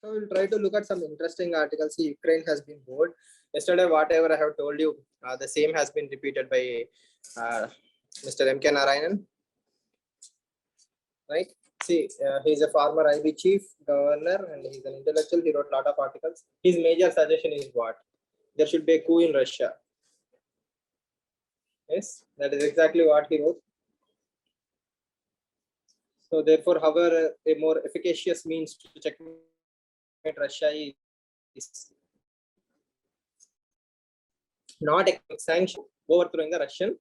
So we'll try to look at some interesting articles. See, Ukraine has been bored. Yesterday, whatever I have told you, the same has been repeated by Mr. M.K. Narayanan. Right? See, he's a former IB chief governor and he's an intellectual. He wrote a lot of articles. His major suggestion is what? There should be a coup in Russia. Yes, that is exactly what he wrote. So therefore, however, a more efficacious means to checkmate Russia is not a sanction overthrowing the Russian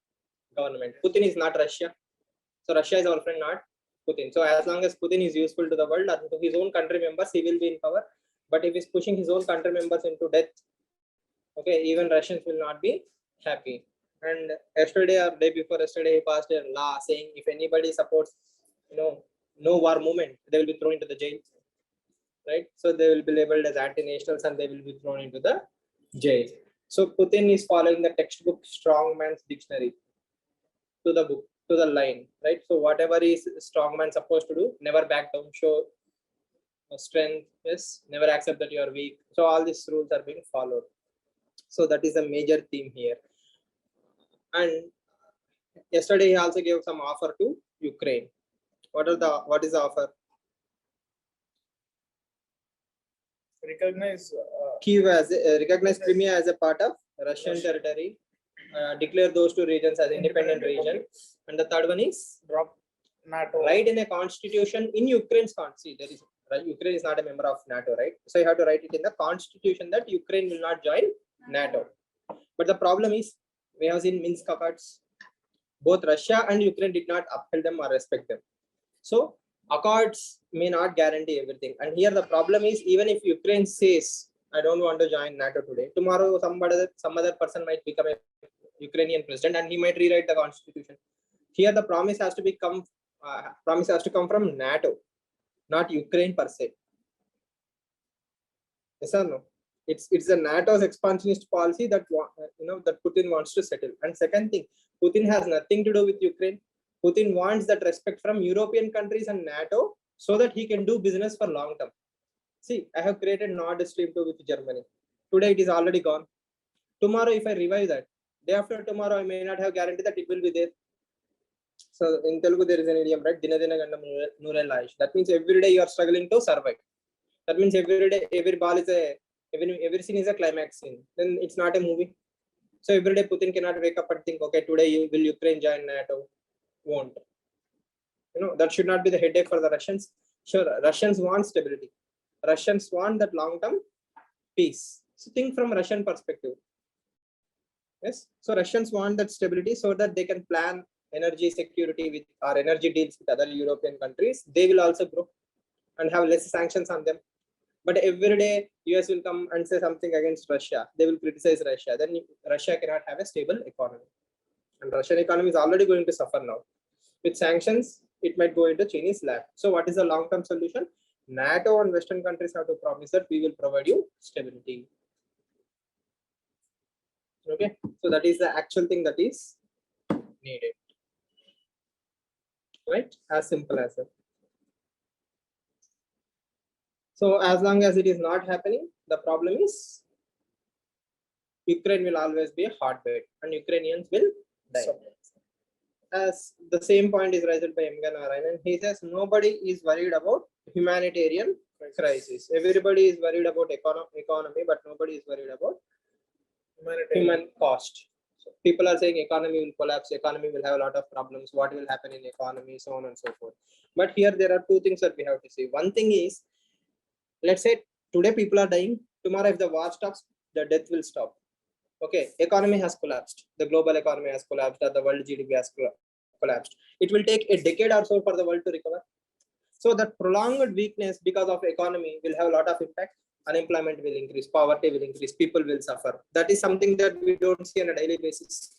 government. Putin is not Russia. So Russia is our friend, not Putin. So as long as Putin is useful to the world and to his own country members, he will be in power. But if he's pushing his own country members into death, okay, even Russians will not be happy. And yesterday or day before yesterday, he passed a law saying if anybody supports, no war movement, they will be thrown into the jail. Right? So they will be labeled as anti-nationals and they will be thrown into the jail. So Putin is following the textbook strongman's dictionary to the book, to the line, right? So whatever is strongman supposed to do, never back down, show strength, yes, never accept that you are weak. So all these rules are being followed. So that is a major theme here. And yesterday he also gave some offer to Ukraine. What is the offer? Recognize recognize Crimea as a part of Russian territory. Declare those two regions as independent region. And the third one is drop NATO. Write in a constitution in Ukraine's constitution. There is Ukraine is not a member of NATO, right? So you have to write it in the constitution that Ukraine will not join NATO. But the problem is we have seen Minsk Accords. Both Russia and Ukraine did not uphold them or respect them. So accords may not guarantee everything. And here the problem is even if Ukraine says I don't want to join NATO today, tomorrow some other person might become a Ukrainian president and he might rewrite the constitution. Here the promise has to come from NATO, not Ukraine per se. Yes or no? It's the NATO's expansionist policy that that Putin wants to settle. And second thing, Putin has nothing to do with Ukraine. Putin wants that respect from European countries and NATO so that he can do business for long term. See, I have created Nord Stream 2 with Germany. Today it is already gone. Tomorrow, if I revive that, day after tomorrow, I may not have guarantee that it will be there. So in Telugu, there is an idiom, right? Dina dina gandam noorel ayush. That means every day you are struggling to survive. That means every day, every ball is every scene is a climax scene. Then it's not a movie. So every day Putin cannot wake up and think, okay, today will Ukraine join NATO? Won't. That should not be the headache for the Russians. Sure, Russians want stability. Russians want that long-term peace. So think from Russian perspective. Yes. So Russians want that stability so that they can plan energy security with or energy deals with other European countries. They will also grow and have less sanctions on them. But every day US will come and say something against Russia. They will criticize Russia. Then Russia cannot have a stable economy. And Russian economy is already going to suffer now. With sanctions, it might go into Chinese lap. So what is the long-term solution? NATO and Western countries have to promise that we will provide you stability. Okay, so that is the actual thing that is needed. Right? As simple as that. So as long as it is not happening, the problem is Ukraine will always be a hotbed and Ukrainians will die. As the same point is raised by M.K. Narayanan, he says nobody is worried about humanitarian crisis. Everybody is worried about economy, but nobody is worried about human cost. So people are saying economy will collapse, economy will have a lot of problems, what will happen in economy, so on and so forth. But here there are two things that we have to see. One thing is, let's say today people are dying, tomorrow if the war stops, the death will stop. Okay, economy has collapsed, the global economy has collapsed, or the world GDP has collapsed. It will take a decade or so for the world to recover. So that prolonged weakness because of economy will have a lot of impact. Unemployment will increase, poverty will increase, people will suffer. That is something that we don't see on a daily basis.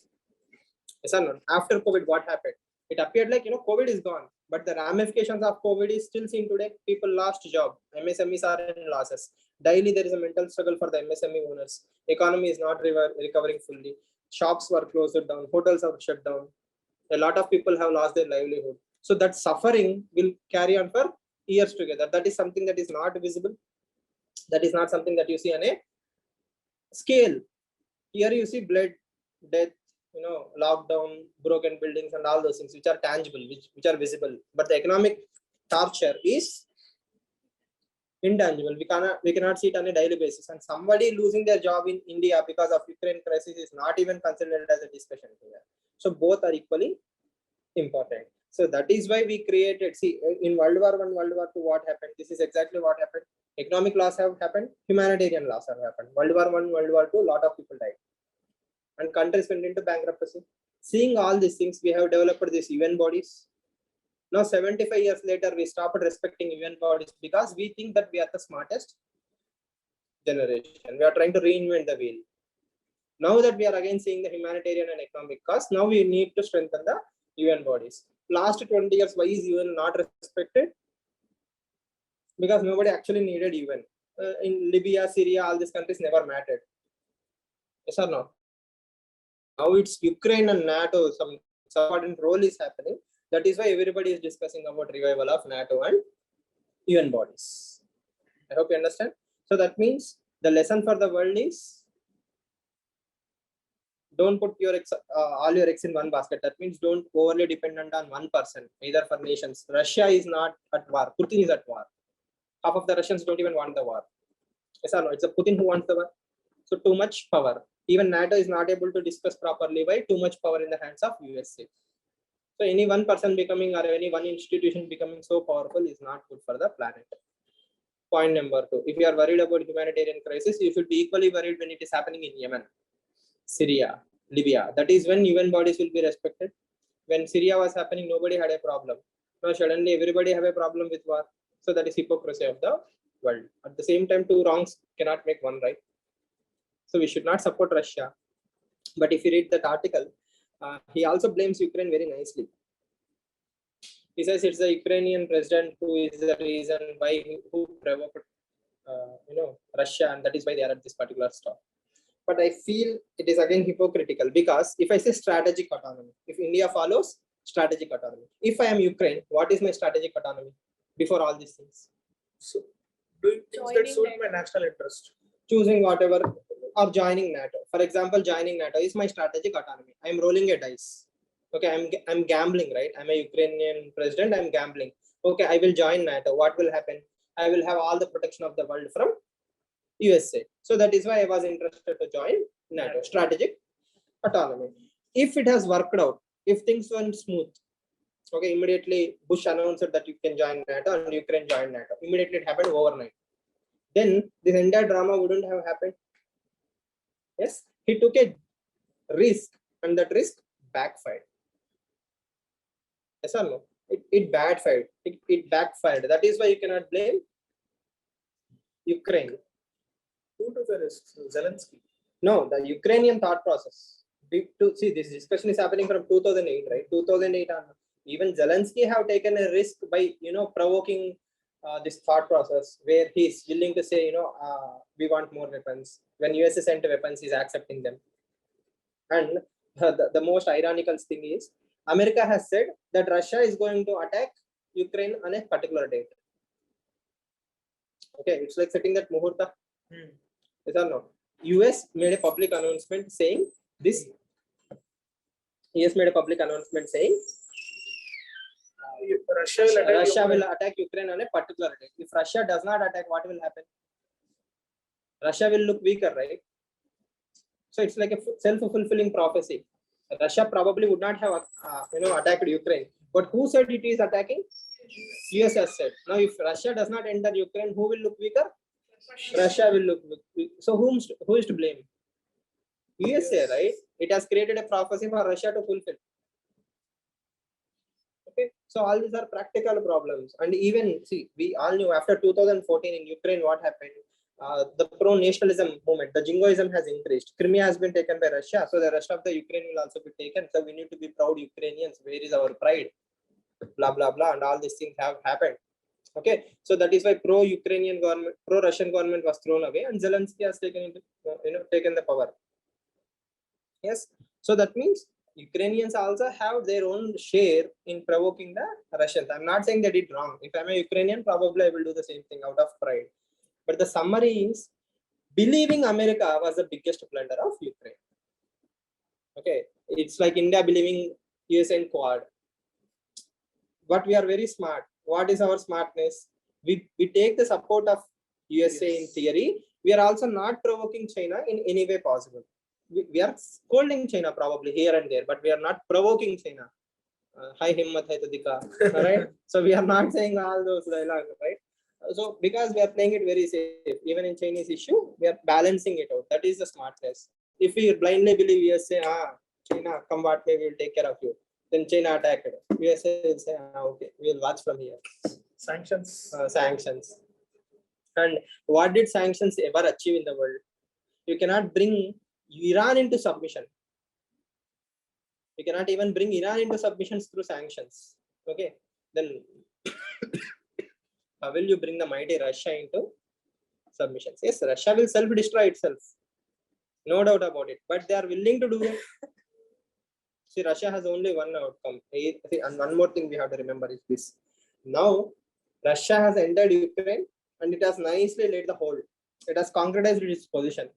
Yes or no? After COVID, what happened? It appeared like, COVID is gone, but the ramifications of COVID is still seen today. People lost job, MSMEs are in losses. Daily, there is a mental struggle for the MSME owners. Economy is not recovering fully. Shops were closed down, hotels are shut down. A lot of people have lost their livelihood. So that suffering will carry on for years together. That is something that is not visible. That is not something that you see on a scale. Here you see blood, death, lockdown, broken buildings, and all those things which are tangible, which are visible. But the economic torture is intangible. We cannot see it on a daily basis. And somebody losing their job in India because of Ukraine crisis is not even considered as a discussion here. So both are equally important. So that is why we created, see, in World War I, World War II, what happened? This is exactly what happened. Economic loss have happened, humanitarian loss have happened. World War I, World War II, a lot of people died. And countries went into bankruptcy. Seeing all these things, we have developed these UN bodies. Now, 75 years later, we stopped respecting UN bodies because we think that we are the smartest generation. We are trying to reinvent the wheel. Now that we are again seeing the humanitarian and economic cost, now we need to strengthen the UN bodies. Last 20 years, why is UN not respected? Because nobody actually needed UN. In Libya, Syria, all these countries never mattered. Yes or no? Now it's Ukraine and NATO, some important role is happening. That is why everybody is discussing about revival of NATO and UN bodies. I hope you understand. So that means the lesson for the world is don't put your all your eggs in one basket. That means don't overly dependent on one person, either for nations. Russia is not at war. Putin is at war. Half of the Russians don't even want the war. Yes or no? It's a Putin who wants the war. So too much power. Even NATO is not able to discuss properly by too much power in the hands of USA. So any one person becoming or any one institution becoming so powerful is not good for the planet. Point number 2. If you are worried about humanitarian crisis, you should be equally worried when it is happening in Yemen, Syria, Libya. That is when UN bodies will be respected. When Syria was happening, nobody had a problem. Now suddenly everybody have a problem with war. So that is hypocrisy of the world. At the same time, two wrongs cannot make one right. So we should not support Russia. But if you read that article, he also blames Ukraine very nicely. He says it's the Ukrainian president who is the reason why who provoked, Russia, and that is why they are at this particular stop. But I feel it is again hypocritical because if I say strategic autonomy, if India follows strategic autonomy, if I am Ukraine, what is my strategic autonomy before all these things? So, doing things that suit my national interest. Choosing whatever or joining NATO. For example, joining NATO is my strategic autonomy. I am rolling a dice. Okay, I'm gambling, right? I'm a Ukrainian president. I'm gambling. Okay, I will join NATO. What will happen? I will have all the protection of the world from USA. So that is why I was interested to join NATO. Strategic autonomy. If it has worked out, if things went smooth, okay, immediately Bush announced that you can join NATO and Ukraine joined NATO. Immediately it happened overnight. Then this entire drama wouldn't have happened. Yes, he took a risk and that risk backfired. Yes or no? It backfired. It backfired. That is why you cannot blame Ukraine. Who took the risk? Zelensky. No, the Ukrainian thought process. See, this discussion is happening from 2008, right? 2008 on. Even Zelensky have taken a risk by provoking this thought process where he's willing to say, we want more weapons. When USA sent weapons, he's accepting them. And the most ironical thing is, America has said that Russia is going to attack Ukraine on a particular date. Okay, it's like setting that muhurta. Yes or no? US made a public announcement saying this. US made a public announcement saying Russia will attack Ukraine on a particular date. If Russia does not attack, what will happen? Russia will look weaker, right? So it's like a self-fulfilling prophecy. Russia probably would not have attacked Ukraine, but who said it is attacking? US has said. Now, if Russia does not enter Ukraine, who will look weaker? Russia will look weak. So who is to blame? USA, right? It has created a prophecy for Russia to fulfill. Okay, so all these are practical problems. And even see, we all knew after 2014 in Ukraine what happened. The pro-nationalism movement, the jingoism has increased. Crimea has been taken by Russia, so the rest of the Ukraine will also be taken. So we need to be proud Ukrainians. Where is our pride? Blah blah blah, and all these things have happened. Okay, so that is why pro-Ukrainian government, pro-Russian government was thrown away, and Zelensky has taken the power. Yes, so that means Ukrainians also have their own share in provoking the Russians. I'm not saying they did wrong. If I'm a Ukrainian, probably I will do the same thing out of pride. But the summary is, believing America was the biggest blunder of Ukraine. Okay, it's like India believing US in Quad. But we are very smart. What is our smartness? We take the support of USA in theory. We are also not provoking China in any way possible. We are scolding China probably here and there, but we are not provoking China. Hai himmat hai to dikha, right? So we are not saying all those dialogues, right? So because we are playing it very safe, even in Chinese issue, we are balancing it out. That is the smartness. If we blindly believe USA, China, come what way, we will take care of you. Then China attacked. USA will say, okay, we will watch from here. Sanctions. Sanctions. And what did sanctions ever achieve in the world? You cannot bring Iran into submission. You cannot even bring Iran into submissions through sanctions. Okay, then how will you bring the mighty Russia into submissions? Yes, Russia will self-destroy itself. No doubt about it. But they are willing to do it. See, Russia has only one outcome. And one more thing we have to remember is this. Now, Russia has entered Ukraine and it has nicely laid the hold. It has concretized its position.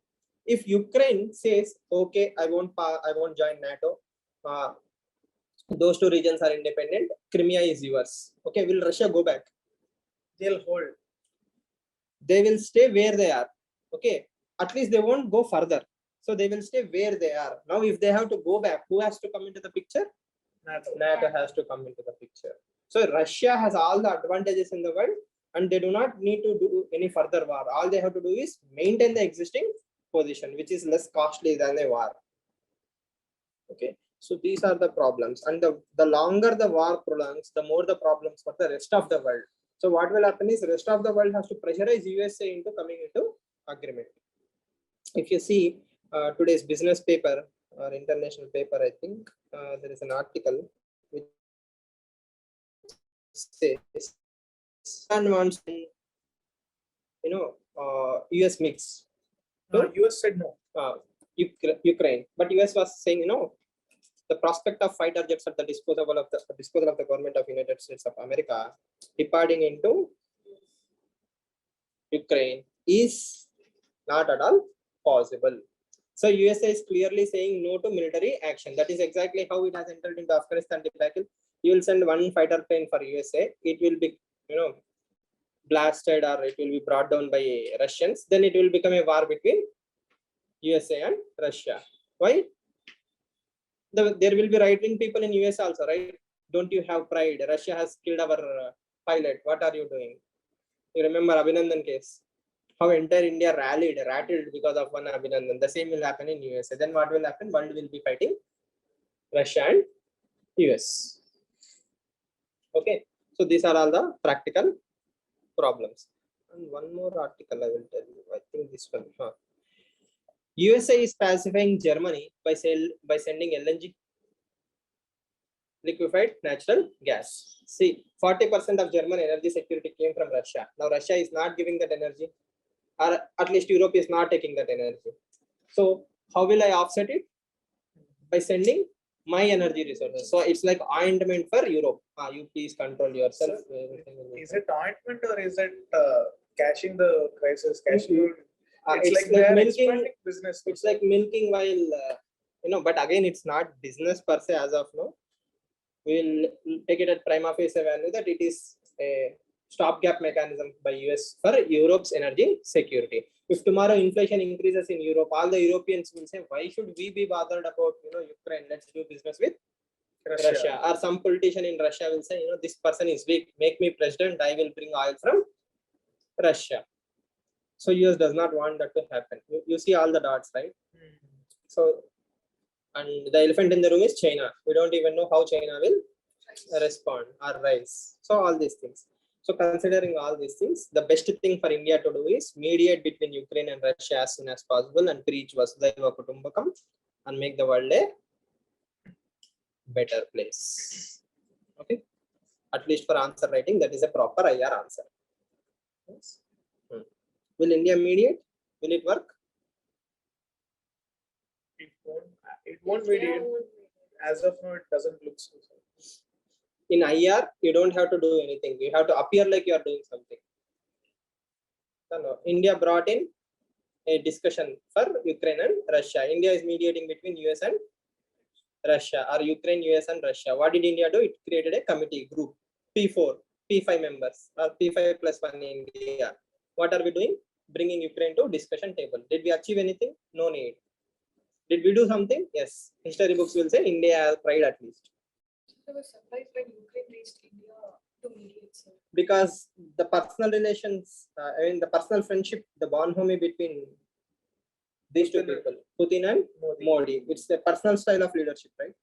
If Ukraine says, okay, I won't join NATO, those two regions are independent, Crimea is yours. Okay, will Russia go back? They'll hold. They will stay where they are. Okay, at least they won't go further. So they will stay where they are. Now, if they have to go back, who has to come into the picture? NATO has to come into the picture. So Russia has all the advantages in the world and they do not need to do any further war. All they have to do is maintain the existing position, which is less costly than a war. Okay, so these are the problems. And the longer the war prolongs, the more the problems for the rest of the world. So what will happen is the rest of the world has to pressurize USA into coming into agreement. If you see today's business paper or international paper, I think there is an article which says Iran wants, US mix. So US said no. Ukraine, but US was saying, the prospect of fighter jets at the disposal of the government of United States of America departing into Ukraine is not at all possible. So USA is clearly saying no to military action. That is exactly how it has entered into Afghanistan debacle. You will send one fighter plane for USA. It will be, blasted or it will be brought down by Russians. Then it will become a war between USA and Russia. Why? There will be right-wing people in US also, right? Don't you have pride? Russia has killed our pilot. What are you doing? You remember Abhinandan case? How entire India rattled because of one Abhinandan. The same will happen in USA. Then what will happen? World will be fighting Russia and US. Okay. So these are all the practical problems. And one more article I will tell you. I think this one. USA is pacifying Germany by sending LNG, liquefied natural gas. See, 40% of German energy security came from Russia. Now Russia is not giving that energy, or at least Europe is not taking that energy. So how will I offset it? By sending my energy resources. So it's like ointment for Europe. You please control yourself. Is it ointment or is it catching the crisis? It's like milking business. It's like milking while but again, it's not business per se as of now. We'll take it at prima facie value that it is a stopgap mechanism by US for Europe's energy security. If tomorrow inflation increases in Europe, all the Europeans will say, why should we be bothered about Ukraine? Let's do business with Russia. Or some politician in Russia will say, this person is weak, make me president, I will bring oil from Russia. So US does not want that to happen. You see all the dots, right? So, and the elephant in the room is China. We don't even know how China will respond or rise. So all these things. So considering all these things, the best thing for India to do is mediate between Ukraine and Russia as soon as possible and preach Vasudhaiva Kutumbakam and make the world a better place. Okay. At least for answer writing, that is a proper IR answer. Yes. Will India mediate? Will it work? It won't mediate. As of now, it doesn't look so. In IR, you don't have to do anything. You have to appear like you are doing something. No. India brought in a discussion for Ukraine and Russia. India is mediating between US and Russia, or Ukraine, US and Russia. What did India do? It created a committee group, P4, P5 members, or P5 plus 1 India. What are we doing? Bringing Ukraine to discussion table. Did we achieve anything? No need. Did we do something? Yes. History books will say India has tried at least. I was surprised when Ukraine reached India to mediate. Sir. Because the personal relations, the personal friendship, the bonhomie between these two people, Putin and Modi. It's the personal style of leadership, right?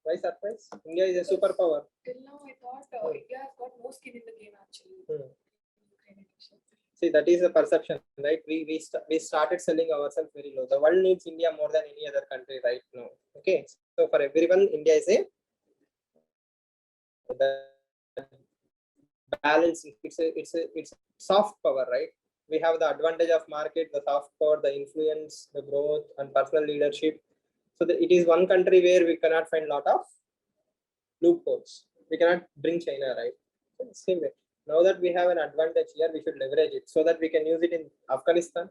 Why surprise? India is a superpower. Till now, I thought India has got more skin in the game actually. See, that is the perception, right? We started selling ourselves very low. The world needs India more than any other country right now. Okay, so for everyone, India is a balance. It's a soft power, right? We have the advantage of market, the soft power, the influence, the growth, and personal leadership. So it is one country where we cannot find a lot of loopholes. We cannot bring China, right? So same way. Now that we have an advantage here, we should leverage it so that we can use it in Afghanistan,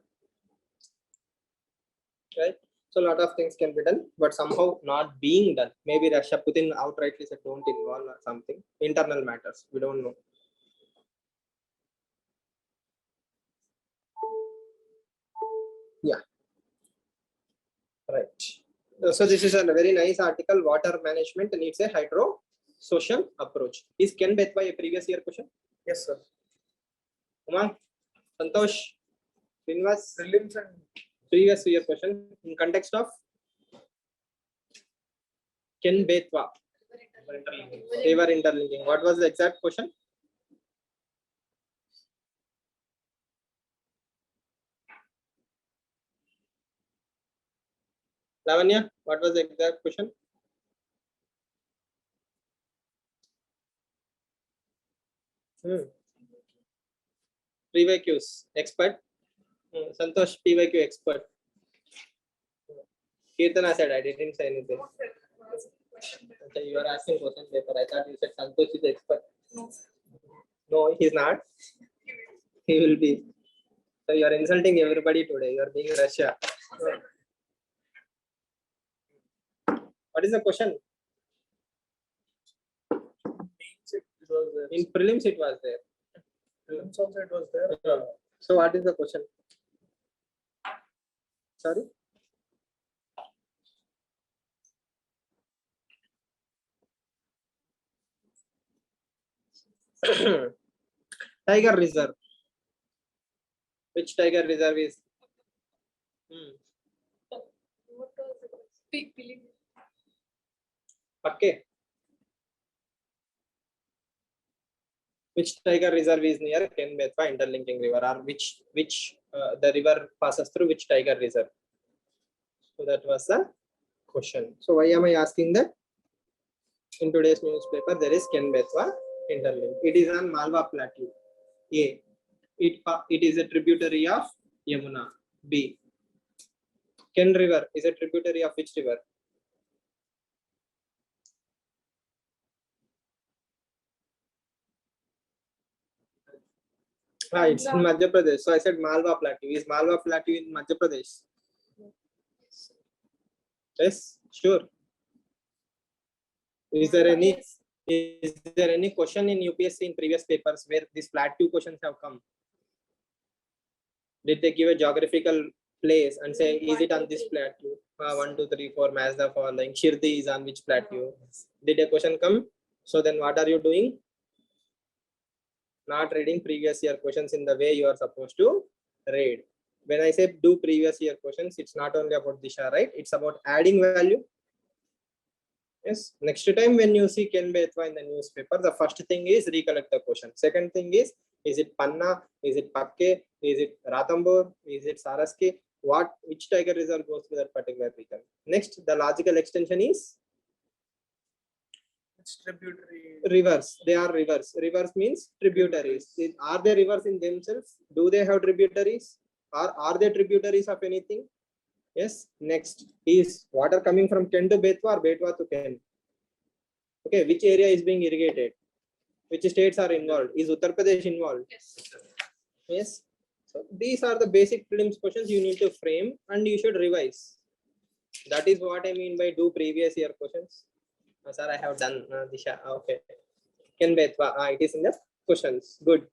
right? So a lot of things can be done, but somehow not being done. Maybe Russia, Putin outrightly said don't involve or something. Internal matters, we don't know. Yeah, right. So this is a very nice article. Water management needs a hydro-social approach. Is Ken Bethwa a previous year question? Yes, sir. Umang, Santosh, Srinivas, Prelims and previous year question in context of Ken Bethwa. They were interlinking. What was the exact question? Lavanya, what was the exact question? PYQs expert. Santosh, PYQ expert. Kirtana said I didn't say anything. Okay, you are asking question paper. I thought you said Santosh is expert. No, he's not. He will be. So you are insulting everybody today. You are being Russia. What is the question? In prelims it was there. prelims also it was there. So what is the question? Sorry? Tiger Reserve. Which Tiger Reserve is? Okay. Which Tiger Reserve is near Ken Bethwa interlinking river, or which the river passes through which Tiger Reserve? So that was the question. So why am I asking that? In today's newspaper, there is Ken Bethwa interlink. It is on Malwa Plateau. A. It is a tributary of Yamuna. B. Ken River is a tributary of which river? It's in Madhya Pradesh. So I said Malwa Plateau. Is Malwa Plateau in Madhya Pradesh? Yes, sure. Is there any question in UPSC in previous papers where these plateau questions have come? Did they give a geographical place and say, is it on this plateau? 1, 2, 3, 4, match the following. Shirdi is on which plateau? Did a question come? So then what are you doing? Not reading previous year questions in the way you are supposed to read. When I say do previous year questions, it's not only about Disha, right? It's about adding value. Yes. Next time when you see Ken Bethwa in the newspaper, the first thing is recollect the question. Second thing is it Panna? Is it Pakke? Is it Ratambur? Is it Saraski? Which Tiger Reserve goes to that particular region? Next, the logical extension is It's tributary. Rivers. They are rivers. Rivers means tributaries. Are they rivers in themselves? Do they have tributaries? Or are they tributaries of anything? Yes. Next is water coming from Ken to Bethwa or Bethwa to Ken. Okay. Which area is being irrigated? Which states are involved? Is Uttar Pradesh involved? Yes. Yes. So these are the basic prelims questions you need to frame and you should revise. That is what I mean by do previous year questions. Sir, I have done Disha. Okay. Ken Betwa. It is in the questions. Good.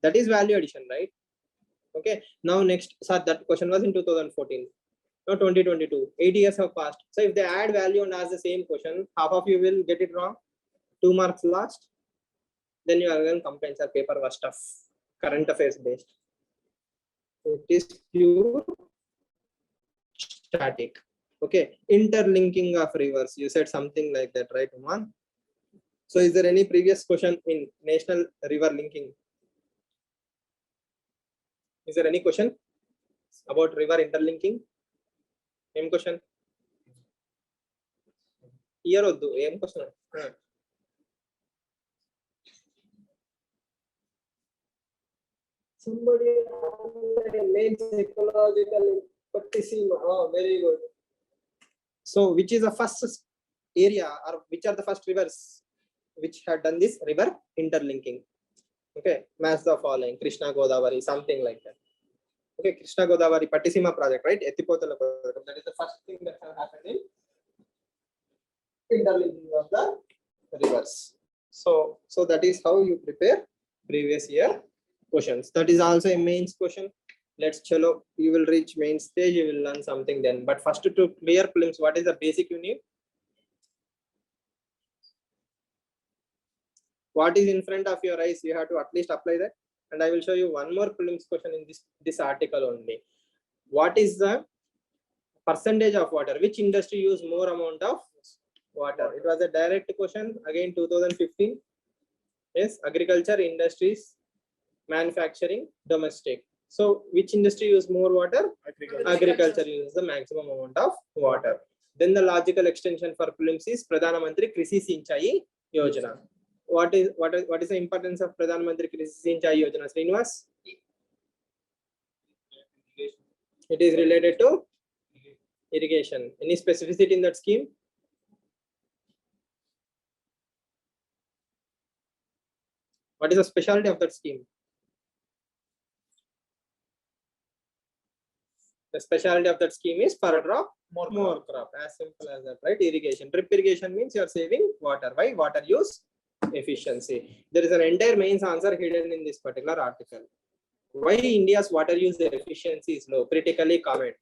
That is value addition, right? Okay. Now next, sir, that question was in 2014. Now 2022. 8 years have passed. So if they add value and ask the same question, half of you will get it wrong. 2 marks lost. Then you are going to complain, sir, paper was tough. Current affairs based. It is pure static. Okay. Interlinking of rivers. You said something like that, right, Uman? So is there any previous question in national river linking? Is there any question about river interlinking? Same question. Here or do same question. Somebody made psychological Pattissima. Oh, very good. So which is the first area or which are the first rivers which had done this river interlinking? Okay, match the following: Krishna, Godavari, something like that. Okay, Krishna, Godavari, Pattissima project, right? Etipotala project. That is the first thing that have happened in interlinking of the rivers. So that is how you prepare previous year questions. That is also a mains question. Let's chalo, you will reach main stage, you will learn something then. But first to clear prelims, what is the basic you need? What is in front of your eyes, you have to at least apply that. And I will show you one more prelims question in this article only. What is the percentage of water? Which industry use more amount of water? It was a direct question, again 2015. Yes, agriculture, industries, manufacturing, domestic. So which industry use more water? Agriculture uses the maximum amount of water. Then the logical extension for prelims is Pradhana Mantri Krishi Sinchai Yojana. What is the importance of Pradhana Mantri Krishi Sinchai Yojana, Srinivas? It is related to irrigation. Any specificity in that scheme? What is the specialty of that scheme? The specialty of that scheme is per drop, more crop. As simple as that, right? Irrigation. Drip irrigation means you are saving water. Why? Water use efficiency. There is an entire mains answer hidden in this particular article. Why India's water use efficiency is low? Critically comment.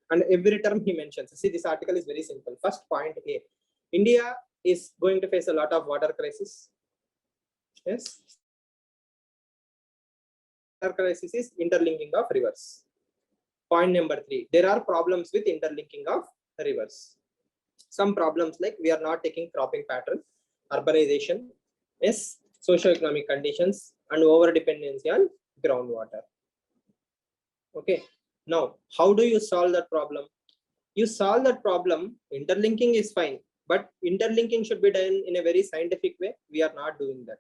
And every term he mentions. See, this article is very simple. First point A. India is going to face a lot of water crisis. Yes. Water crisis is interlinking of rivers. Point number 3, there are problems with interlinking of rivers. Some problems like we are not taking cropping pattern, urbanization, yes, socio-economic conditions, and over dependency on groundwater. Okay, now how do you solve that problem? You solve that problem, interlinking is fine, but interlinking should be done in a very scientific way. We are not doing that.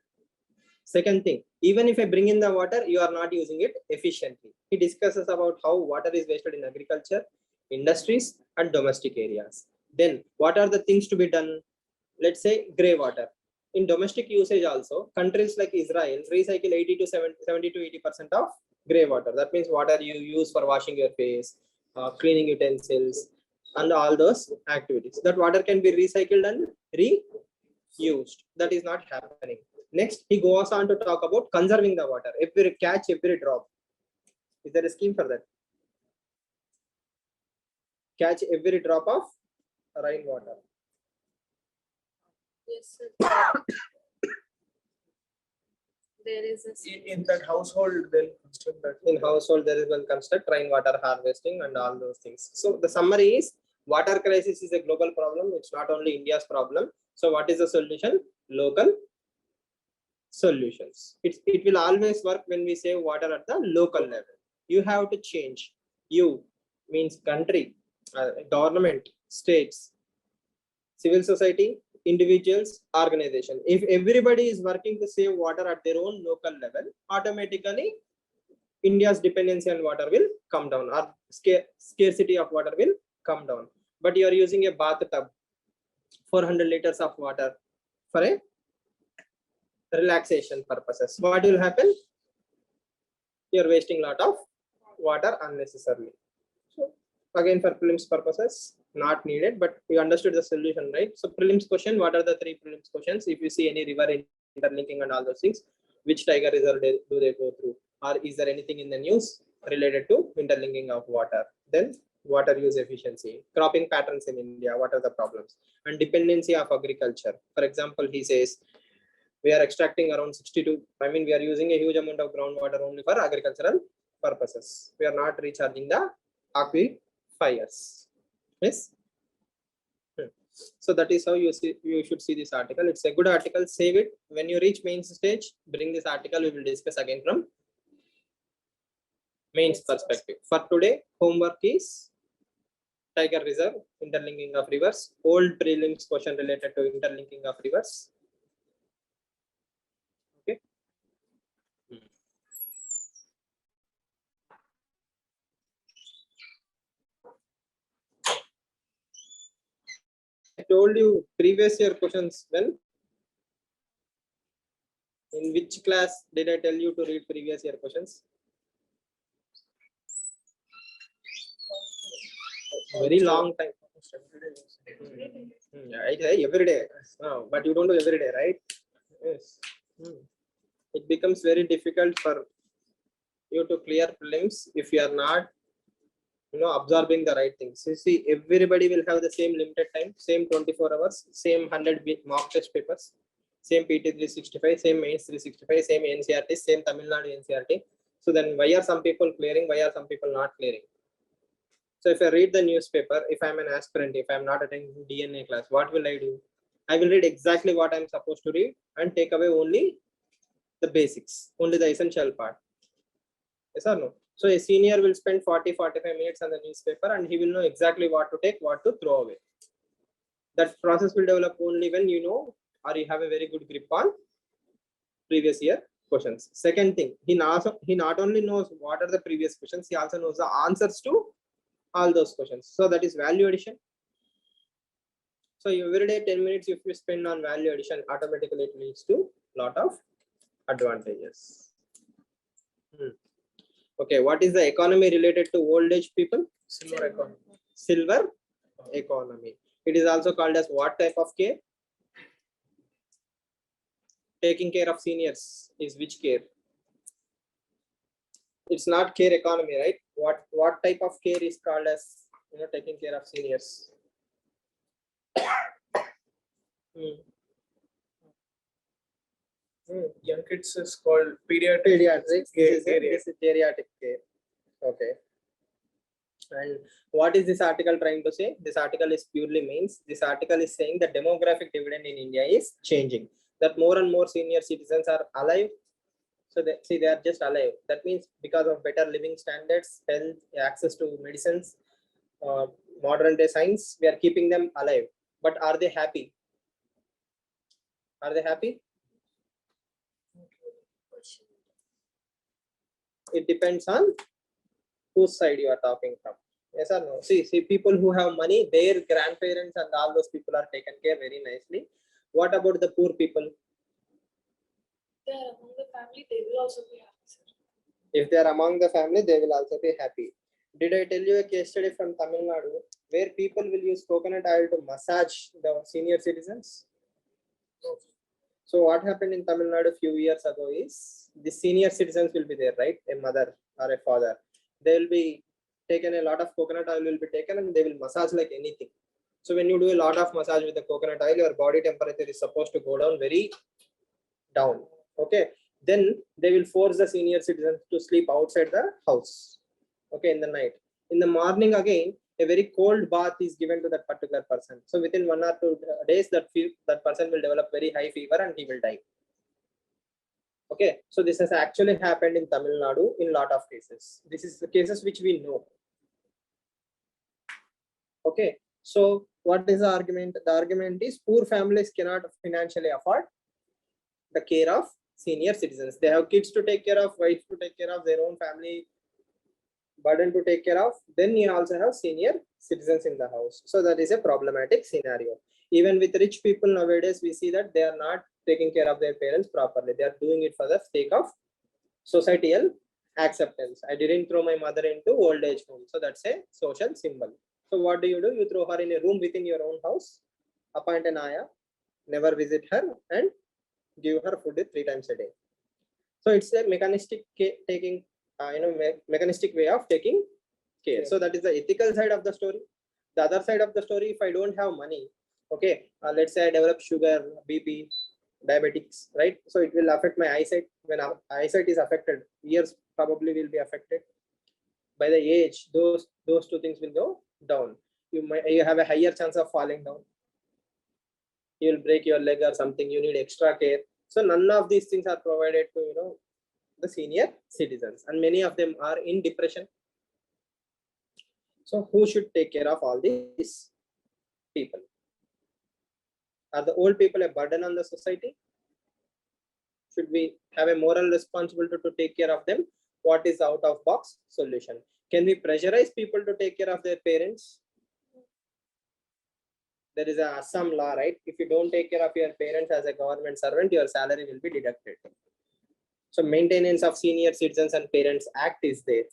Second thing, even if I bring in the water, you are not using it efficiently. He discusses about how water is wasted in agriculture, industries, and domestic areas. Then what are the things to be done? Let's say gray water. In domestic usage also, countries like Israel recycle 70 to 80% of gray water. That means water you use for washing your face, cleaning utensils, and all those activities. That water can be recycled and reused. That is not happening. Next, he goes on to talk about conserving the water. Every catch, every drop. Is there a scheme for that? Catch every drop of rainwater. Yes, sir. There is a In that household, they'll construct that. In household, there is one construct rainwater harvesting and all those things. So the summary is water crisis is a global problem. It's not only India's problem. So what is the solution? Local solutions. It will always work when we save water at the local level. You have to change. You means country, government, states, civil society, individuals, organization. If everybody is working to save water at their own local level, automatically India's dependency on water will come down, or scarcity of water will come down. But you are using a bathtub, 400 liters of water for a relaxation purposes. What will happen? you're wasting a lot of water unnecessarily. So again, for prelims purposes, not needed, but you understood the solution, right? So prelims question, what are the 3 prelims questions? If you see any river interlinking and all those things, which tiger reserve do they go through? Or is there anything in the news related to interlinking of water? Then water use efficiency, cropping patterns in India, what are the problems? And dependency of agriculture. For example, he says, we are extracting around 62, we are using a huge amount of groundwater only for agricultural purposes. We are not recharging the aquifers. Yes. So that is how you should see this article. It's a good article. Save it. When you reach mains stage, bring this article. We will discuss again from mains perspective. For today, homework is Tiger Reserve, interlinking of rivers, old prelims question related to interlinking of rivers. Okay. I told you previous year questions. When? In which class did I tell you to read previous year questions? Very long time. I say every day. No, but you don't do every day, right? Yes. It becomes very difficult for you to clear prelims if you are not, absorbing the right things. You see, everybody will have the same limited time, same 24 hours, same 100 mock test papers, same PT 365, same mains 365, same NCRT, same Tamil Nadu NCRT. So then why are some people clearing? Why are some people not clearing? So if I read the newspaper, if I'm an aspirant, if I'm not attending DNA class, what will I do? I will read exactly what I'm supposed to read and take away only the basics, only the essential part. Yes or no? So a senior will spend 40-45 minutes on the newspaper and he will know exactly what to take, what to throw away. That process will develop only when you know or you have a very good grip on previous year questions. Second thing, he not only knows what are the previous questions, he also knows the answers to all those questions. So that is value addition. So every day 10 minutes if you spend on value addition, automatically it leads to a lot of advantages. Okay, what is the economy related to old age people? Silver economy. Silver economy. It is also called as what type of care? Taking care of seniors is which care? It's not care economy, right? What type of care is called as taking care of seniors? Young kids is called pediatric. Pediatrics. This is geriatric care. Okay. And what is this article trying to say? This article is purely means this article is saying the demographic dividend in India is changing. That more and more senior citizens are alive. So they are just alive. That means because of better living standards, health, access to medicines, modern day science, we are keeping them alive. But are they happy? Are they happy? It depends on whose side you are talking from. Yes or no? See, people who have money, their grandparents and all those people are taken care very nicely. What about the poor people? They are among the family, they will also be happy, sir. If they are among the family, they will also be happy. Did I tell you a case study from Tamil Nadu where people will use coconut oil to massage the senior citizens? So what happened in Tamil Nadu a few years ago is the senior citizens will be there, right? A mother or a father. They will be taken, a lot of coconut oil will be taken and they will massage like anything. So when you do a lot of massage with the coconut oil, your body temperature is supposed to go down very down. Okay. Then they will force the senior citizens to sleep outside the house. Okay, in the night. In the morning again, a very cold bath is given to that particular person. So within 1 or 2 days, that person will develop very high fever and he will die. Okay, so this has actually happened in Tamil Nadu in lot of cases. This is the cases which we know. Okay, so what is the argument? The argument is poor families cannot financially afford the care of senior citizens. They have kids to take care of, wives to take care of, their own family burden to take care of. Then you also have senior citizens in the house. So that is a problematic scenario. Even with rich people nowadays, we see that they are not taking care of their parents properly. They are doing it for the sake of societal acceptance. I didn't throw my mother into old age home. So that's a social symbol. So what do? You throw her in a room within your own house, appoint an ayah, never visit her, and give her food 3 times a day. So it's a mechanistic taking, mechanistic way of taking care. So that is the ethical side of the story. The other side of the story, if I don't have money, okay, let's say I develop sugar, BP, diabetics, right? So it will affect my eyesight. When our eyesight is affected, ears probably will be affected. By the age, those 2 things will go down. You have a higher chance of falling down. You will break your leg or something. You need extra care. So none of these things are provided to the senior citizens, and many of them are in depression. So who should take care of all these people? Are the old people a burden on the society? Should we have a moral responsibility to take care of them? What is the out of box solution? Can we pressurize people to take care of their parents? There is a Assam law, right? If you don't take care of your parents as a government servant, your salary will be deducted. So Maintenance of Senior Citizens and Parents Act is there.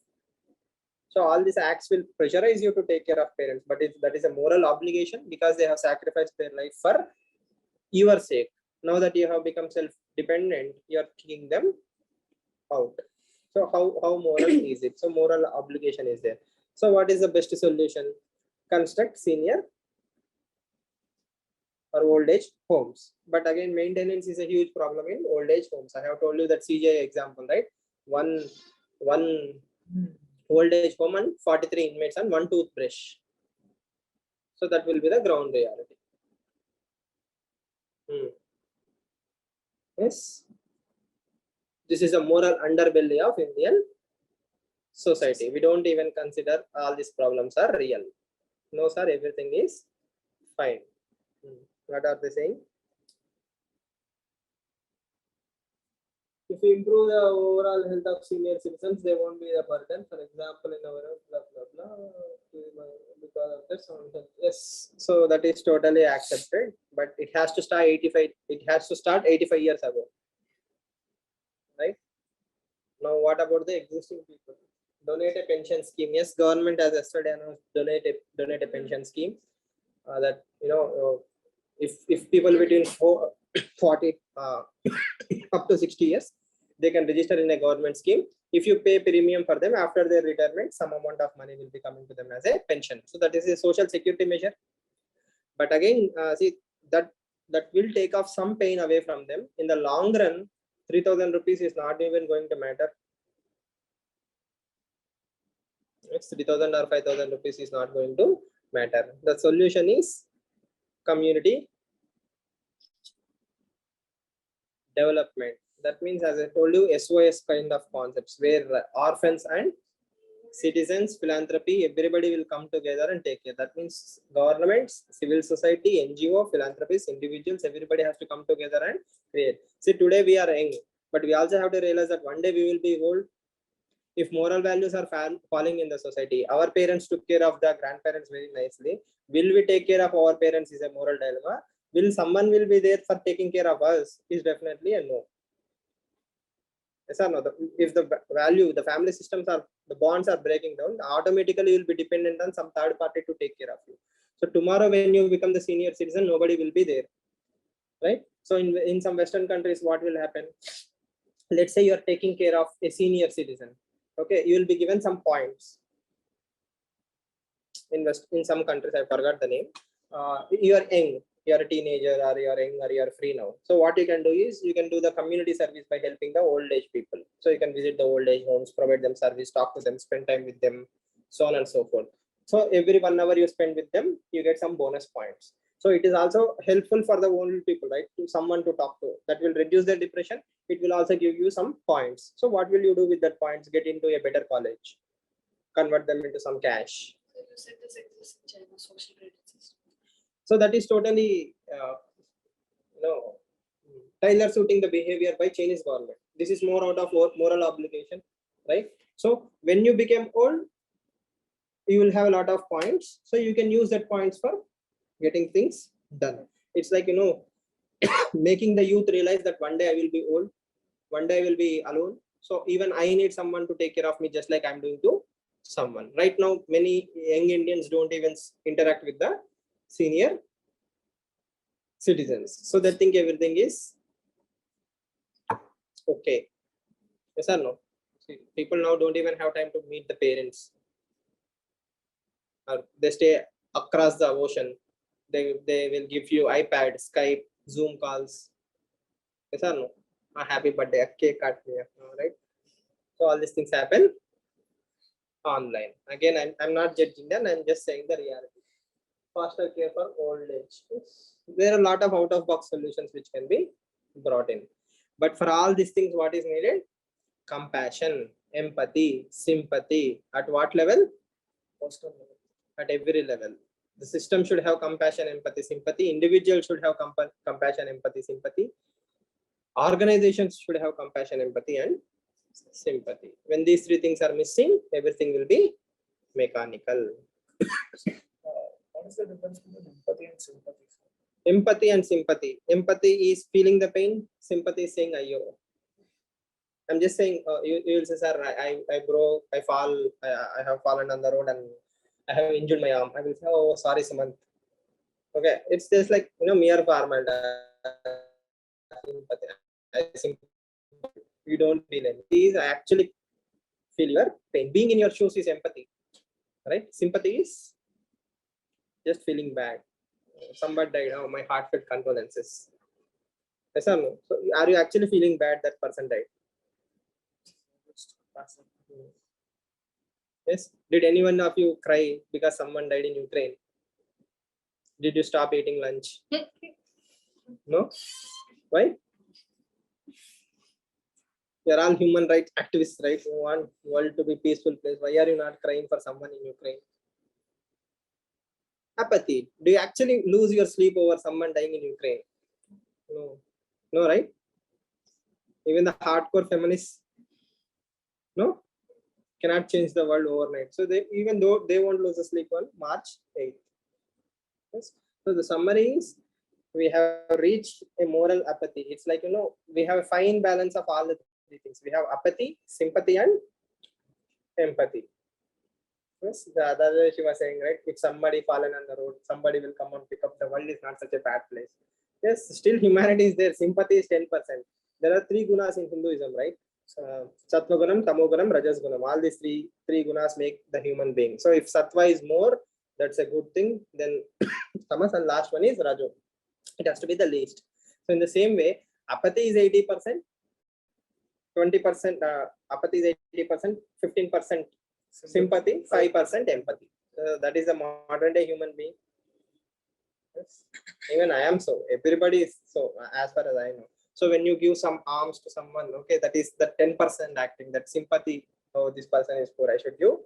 So all these acts will pressurize you to take care of parents, but that is a moral obligation because they have sacrificed their life for your sake. Now that you have become self-dependent, you are kicking them out. So how moral is it? So moral obligation is there. So what is the best solution? Construct senior or old age homes. But again, maintenance is a huge problem in old age homes. I have told you that CJ example, right? One old age home and 43 inmates and 1 toothbrush. So that will be the ground reality. Yes. This is a moral underbelly of Indian society. We don't even consider all these problems are real. No, sir, everything is fine. What are they saying? If we improve the overall health of senior citizens, they won't be a burden. For example, in our blah blah blah, because of this. Yes, so that is totally accepted, but it has to start 85. It has to start 85 years ago, right? Now, what about the existing people? Donate a pension scheme. Yes, government has yesterday announced donate a pension scheme. That if people between 40 up to 60 years, they can register in a government scheme. If you pay premium for them after their retirement, some amount of money will be coming to them as a pension. So that is a social security measure. But again, see that will take off some pain away from them. In the long run, 3,000 rupees is not even going to matter. It's 3,000 or 5,000 rupees is not going to matter. The solution is community development. That means, as I told you, SOS kind of concepts where orphans and citizens, philanthropy, everybody will come together and take care. That means governments, civil society, NGO, philanthropists, individuals, everybody has to come together and create. See, today we are young, but we also have to realize that one day we will be old. If moral values are falling in the society, our parents took care of the grandparents very nicely. Will we take care of our parents is a moral dilemma. Will someone will be there for taking care of us is definitely a no. Yes or no? If the value, the family systems are, the bonds are breaking down, automatically you will be dependent on some third party to take care of you. So tomorrow when you become the senior citizen, nobody will be there, right? So in some Western countries, what will happen? Let's say you are taking care of a senior citizen. Okay, you will be given some points. In some countries, I forgot the name. You are young, you are a teenager, or you are young, or you are free now. So what you can do is you can do the community service by helping the old age people. So you can visit the old age homes, provide them service, talk to them, spend time with them, so on and so forth. So every 1 hour you spend with them, you get some bonus points. So it is also helpful for the old people, right? To someone to talk to. That will reduce their depression. It will also give you some points. So what will you do with that points? Get into a better college, convert them into some cash. So you said this exists in China, social credit system. So that is totally, tailor suiting the behavior by Chinese government. This is more out of moral obligation, right? So when you become old, you will have a lot of points. So you can use that points for getting things done. It's like, making the youth realize that one day I will be old, one day I will be alone. So even I need someone to take care of me just like I'm doing to someone. Right now, many young Indians don't even interact with the senior citizens. So they think everything is okay. Yes or no? See, people now don't even have time to meet the parents. Or they stay across the ocean. They will give you iPad, Skype, Zoom calls. Yes or no? A happy birthday, a cake cut here, right? So all these things happen online. Again, I'm not judging them, I'm just saying the reality. Foster care for old age. There are a lot of out-of-box solutions which can be brought in. But for all these things, what is needed? Compassion, empathy, sympathy. At what level? Personal level. At every level. The system should have compassion, empathy, sympathy. Individuals should have compassion, empathy, sympathy. Organizations should have compassion, empathy, and sympathy. When these three things are missing, everything will be mechanical. What is the difference between empathy and sympathy? Empathy and sympathy. Empathy is feeling the pain. Sympathy is saying, "Ayo." I'm just saying, you will say, "Sir, I broke, I have fallen on the road and I have injured my arm." I will say, "Oh, sorry, Sumant." Okay, it's just like mere formality. You don't feel anything. These actually feel your pain. Being in your shoes is empathy, right? Sympathy is just feeling bad. Somebody died. Oh, my heartfelt condolences. Yes or no? So, are you actually feeling bad that person died? Yes. Did anyone of you cry because someone died in Ukraine? Did you stop eating lunch? No. Why? You're all human rights activists, right? You want world to be peaceful place. Why are you not crying for someone in Ukraine? Apathy. Do you actually lose your sleep over someone dying in Ukraine? No. No, right? Even the hardcore feminists, no, cannot change the world overnight. So they, even though they won't lose the sleep on March 8th. Yes. So the summary is, we have reached a moral apathy. It's like, we have a fine balance of all the three things. We have apathy, sympathy, and empathy. Yes, the other way she was saying, right? If somebody fallen on the road, somebody will come and pick up. The world is not such a bad place. Yes, still humanity is there. Sympathy is 10%. There are three gunas in Hinduism, right? Sattva gunam, tamo gunam, rajas gunam. All these three gunas make the human being. So if sattva is more, that's a good thing. Then tamas, and last one is rajo. It has to be the least. So in the same way, apathy is 80%, 20%. Apathy is 80%, 15% sympathy, 5% empathy. That is a modern day human being. Yes. Even I am so. Everybody is so, as far as I know. So when you give some alms to someone, okay, that is the 10% acting, that sympathy. Oh, this person is poor, I should give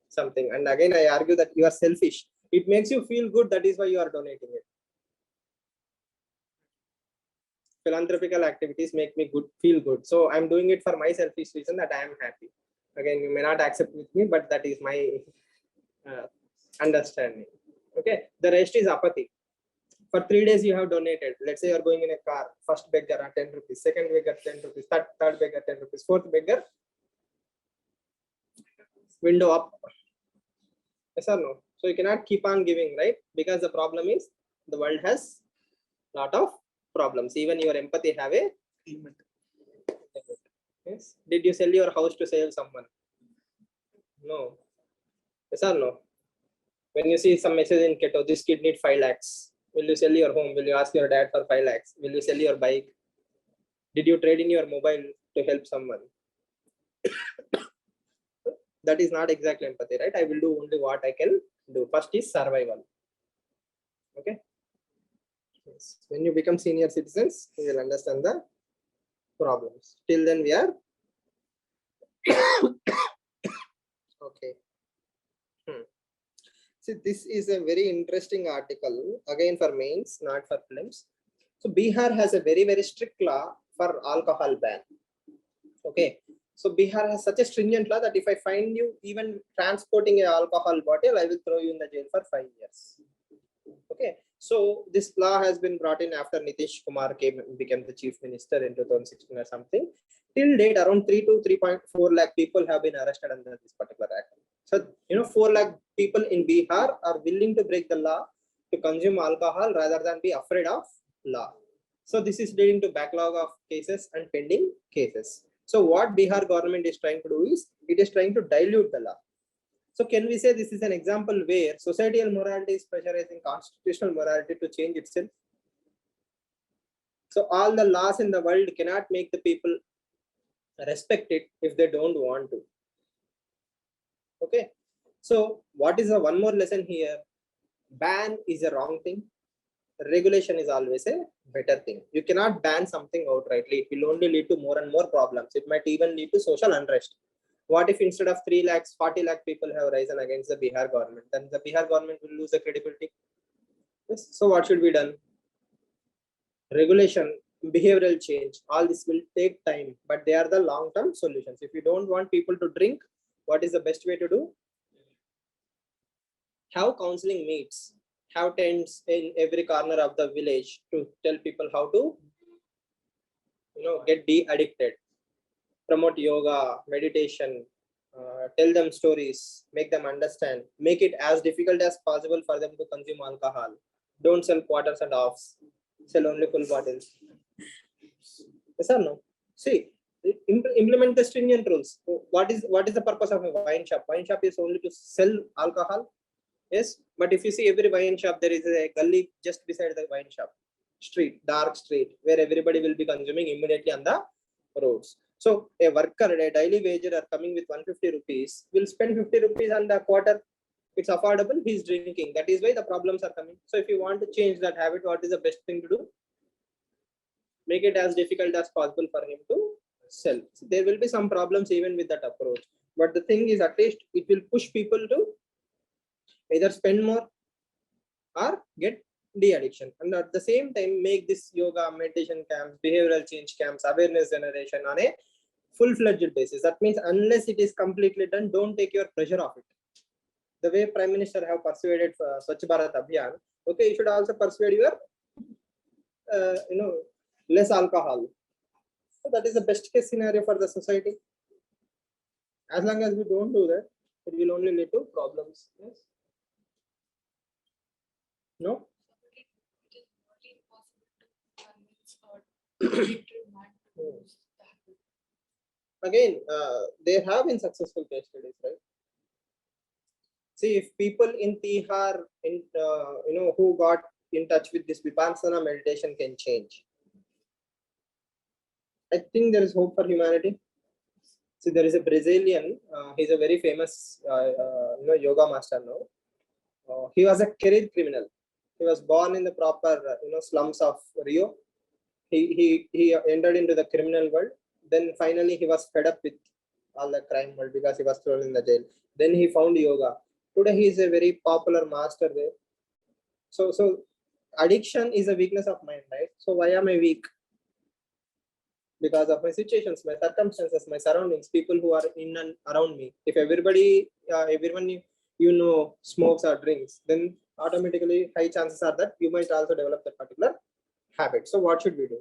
something. And again, I argue that you are selfish. It makes you feel good. That is why you are donating it. Philanthropical activities make me feel good. So I'm doing it for my selfish reason that I am happy. Again, you may not accept with me, but that is my understanding. Okay, the rest is apathy. For 3 days you have donated. Let's say you are going in a car. First beggar 10 rupees, second beggar 10 rupees, third beggar 10 rupees, fourth beggar window up. Yes or no? So you cannot keep on giving, right? Because the problem is the world has lot of problems. Even your empathy have a limit. Yes. Did you sell your house to save someone? No. Yes or no? When you see some message in Keto, this kid need 5 lakhs. Will you sell your home? Will you ask your dad for 5 lakhs? Will you sell your bike? Did you trade in your mobile to help someone? That is not exactly empathy, right? I will do only what I can do. First is survival. Okay. Yes. When you become senior citizens, you will understand the problems. Till then, we are okay. See, this is a very interesting article, again for mains, not for films. So Bihar has a very, very strict law for alcohol ban. Okay. So Bihar has such a stringent law that if I find you even transporting an alcohol bottle, I will throw you in the jail for 5 years. Okay. So this law has been brought in after Nitish Kumar became the chief minister in 2016 or something. till date around 3 to 3.4 lakh people have been arrested under this particular act. So 4 lakh people in Bihar are willing to break the law to consume alcohol rather than be afraid of law. So this is leading to backlog of cases and pending cases. So what Bihar government is trying to do is it is trying to dilute the law. So can we say this is an example where societal morality is pressurizing constitutional morality to change itself? So all the laws in the world cannot make the people respect it if they don't want to. Okay. So what is the one more lesson here? Ban is a wrong thing. Regulation is always a better thing. You cannot ban something outrightly. It will only lead to more and more problems. It might even lead to social unrest. What if instead of 3 lakhs, 40 lakh people have risen against the Bihar government? Then the Bihar government will lose the credibility. Yes. So what should be done? Regulation, behavioral change, all this will take time, but they are the long-term solutions. If you don't want people to drink, what is the best way to do? Have counseling meets, have tents in every corner of the village to tell people how to get de-addicted. Promote yoga, meditation, tell them stories, make them understand, make it as difficult as possible for them to consume alcohol. Don't sell quarters and halves, sell only full bottles. Yes or no? See, implement the stringent rules. What is the purpose of a wine shop? Wine shop is only to sell alcohol. Yes, but if you see every wine shop, there is a gully just beside the wine shop, street, dark street, where everybody will be consuming immediately on the roads. So a worker, a daily wager are coming with 150 rupees, will spend 50 rupees on the quarter. It's affordable, he's drinking. That is why the problems are coming. So if you want to change that habit, what is the best thing to do? Make it as difficult as possible for him to sell. So there will be some problems even with that approach. But the thing is, at least it will push people to either spend more or get de-addiction, and at the same time make this yoga, meditation camps, behavioral change camps, awareness generation on a full-fledged basis. That means unless it is completely done, don't take your pressure off it. The way Prime Minister have persuaded Swachh Bharat Abhiyan, okay, you should also persuade your less alcohol. So that is the best case scenario for the society. As long as we don't do that, it will only lead to problems. Yes. No? It is not impossible to convince or literate man to use that. Again, there have been successful case studies, right? See, if people in Tihar, who got in touch with this Vipassana meditation can change, I think there is hope for humanity. See, there is a Brazilian, he's a very famous, yoga master now. He was a career criminal. He was born in the proper, slums of Rio. He entered into the criminal world. Then finally he was fed up with all the crime world because he was thrown in the jail. Then he found yoga. Today he is a very popular master there. So addiction is a weakness of mind, right? So why am I weak? Because of my situations, my circumstances, my surroundings, people who are in and around me. If everyone smokes or drinks, then automatically high chances are that you might also develop that particular habit. So what should we do?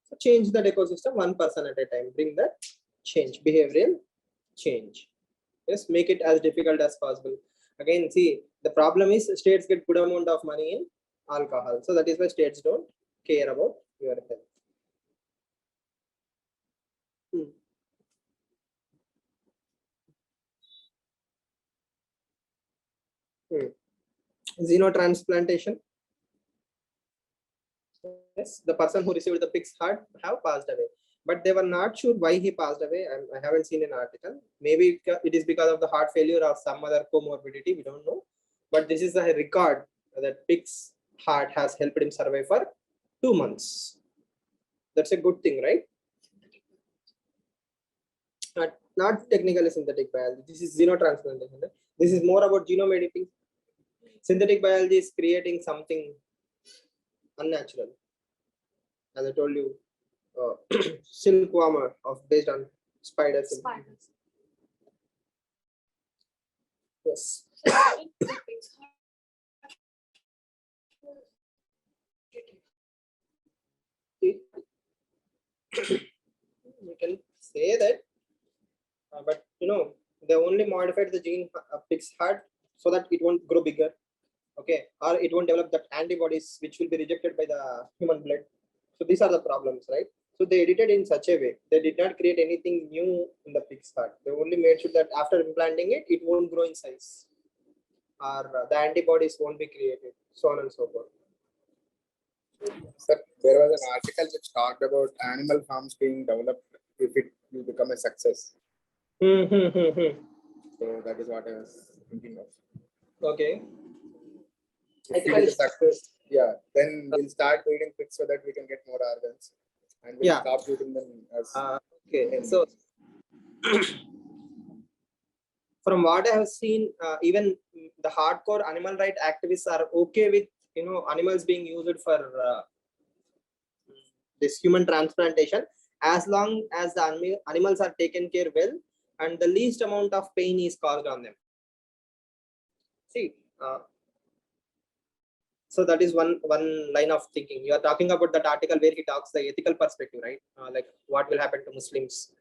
So change that ecosystem one person at a time. Bring that change, behavioral change. Yes, make it as difficult as possible. Again, see, the problem is states get good amount of money in alcohol. So that is why states don't care about your health. Xenotransplantation. Yes, the person who received the pig's heart have passed away, but they were not sure why he passed away. I haven't seen an article. Maybe it is because of the heart failure or some other comorbidity. We don't know. But this is a record that pig's heart has helped him survive for 2 months. That's a good thing, right? Not technically synthetic biology. This is xenotransplantation. Right? This is more about genome editing. Synthetic biology is creating something unnatural. As I told you, silkworm based on spiders. Spiders. Yes. So I think the pig's heart You can say that, but they only modified the gene pig's heart so that it won't grow bigger, okay, or it won't develop that antibodies which will be rejected by the human blood. So these are the problems, right? So they edited in such a way. They did not create anything new in the pig's heart. They only made sure that after implanting it, it won't grow in size, or the antibodies won't be created, so on and so forth. Sir, there was an article which talked about animal farms being developed if it will become a success. So that is what I was thinking of. Okay. If it is a success, yeah, then we'll start breeding pigs so that we can get more organs, and we'll Yeah. stop using them as. Okay. So from what I have seen, even the hardcore animal right activists are okay with animals being used for this human transplantation, as long as the animals are taken care well and the least amount of pain is caused on them. See, so that is one line of thinking. You are talking about that article where he talks the ethical perspective, right? Like what will happen to Muslims,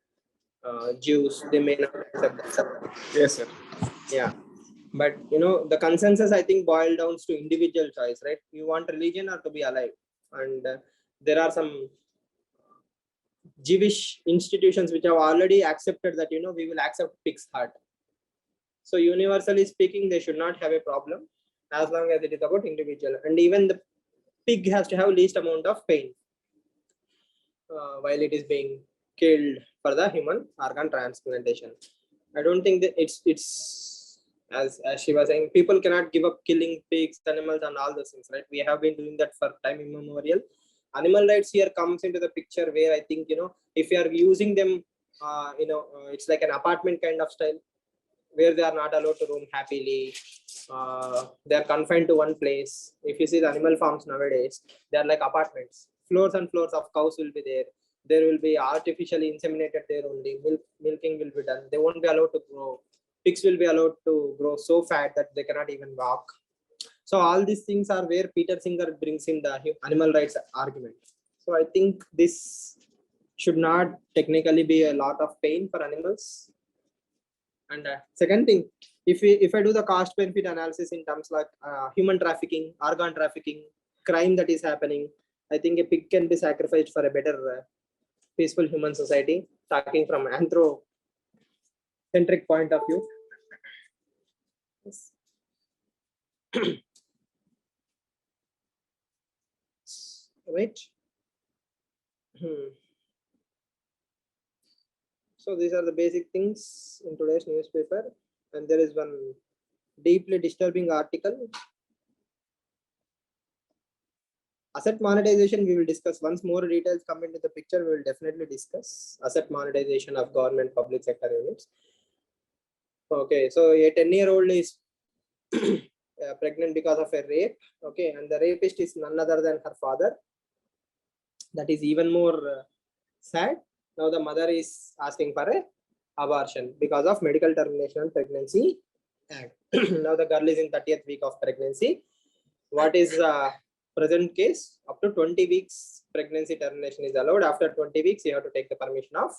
Jews, they may not accept that. Yes, sir. Yeah, but the consensus I think boiled down to individual choice, right? You want religion or to be alive, and there are some Jewish institutions which have already accepted that we will accept pig's heart. So universally speaking, they should not have a problem as long as it is about individual, and even the pig has to have least amount of pain while it is being killed for the human organ transplantation. I don't think that it's as she was saying, people cannot give up killing pigs, animals, and all those things, right? We have been doing that for time immemorial. Animal rights here comes into the picture where I think if you are using them, it's like an apartment kind of style where they are not allowed to roam happily. They are confined to one place. If you see the animal farms nowadays, they are like apartments. Floors and floors of cows will be there. There will be artificially inseminated there only. Milking will be done. They won't be allowed to grow. Pigs will be allowed to grow so fat that they cannot even walk. So all these things are where Peter Singer brings in the animal rights argument. So I think this should not technically be a lot of pain for animals. And second thing, if I do the cost benefit analysis in terms like human trafficking, organ trafficking, crime that is happening, I think a pig can be sacrificed for a better peaceful human society, talking from anthrocentric point of view. Yes. Right. So these are the basic things in today's newspaper, and there is one deeply disturbing article. Asset monetization, we will discuss. Once more details come into the picture, we will definitely discuss asset monetization of government public sector units. Okay, so a 10-year-old is pregnant because of a rape. Okay, and the rapist is none other than her father. That is even more sad. Now the mother is asking for a abortion because of Medical Termination and Pregnancy Act. Now the girl is in 30th week of pregnancy. What is present case? Up to 20 weeks pregnancy termination is allowed. After 20 weeks, you have to take the permission of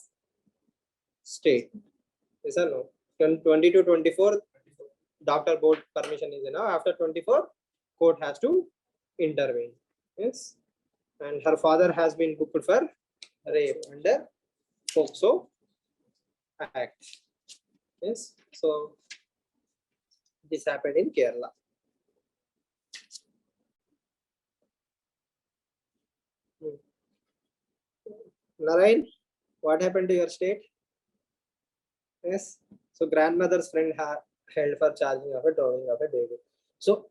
state. Yes or no? 20 to 24, doctor board permission is enough. After 24, court has to intervene. Yes, and her father has been booked for rape under POCSO Act. Yes, so this happened in Kerala. Narayan, what happened to your state? Yes, so grandmother's friend held for charging of a drawing of a baby. So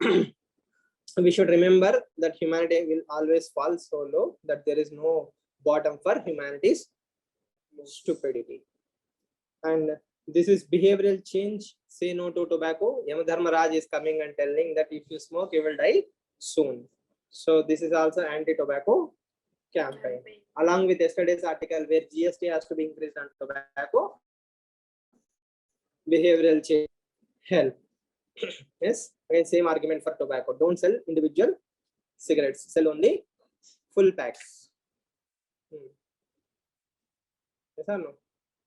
we should remember that humanity will always fall so low that there is no bottom for humanity's stupidity. And this is behavioral change. Say no to tobacco. Yamadharmaraj is coming and telling that if you smoke, you will die soon. So this is also anti-tobacco campaign. Along with yesterday's article where GST has to be increased on tobacco, behavioral change help. Yes, again same argument for tobacco. Don't sell individual cigarettes. Sell only full packs. Yes or no?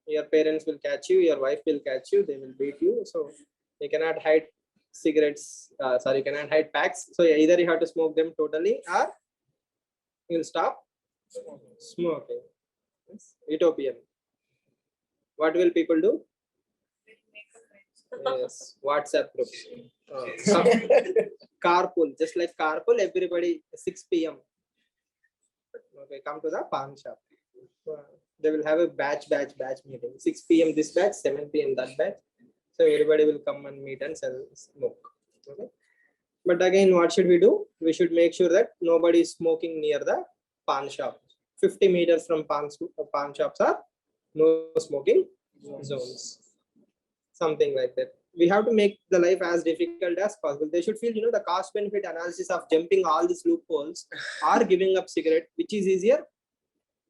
Your parents will catch you, your wife will catch you, they will beat you. So you cannot hide cigarettes. Sorry, you cannot hide packs. So either you have to smoke them totally, or you'll stop smoking. Yes. Utopian. What will people do? We'll make a friend. Yes, WhatsApp groups. Carpool, just like carpool, everybody 6 p.m. Okay, come to the pawn shop. They will have a batch meeting. 6 p.m. this batch, 7 p.m. that batch. So everybody will come and meet and sell smoke. Okay. But again, what should we do? We should make sure that nobody is smoking near the pawn shop. 50 meters from pawn shops are no smoking zones. Something like that. We have to make the life as difficult as possible. They should feel, the cost benefit analysis of jumping all these loopholes or giving up cigarette, which is easier.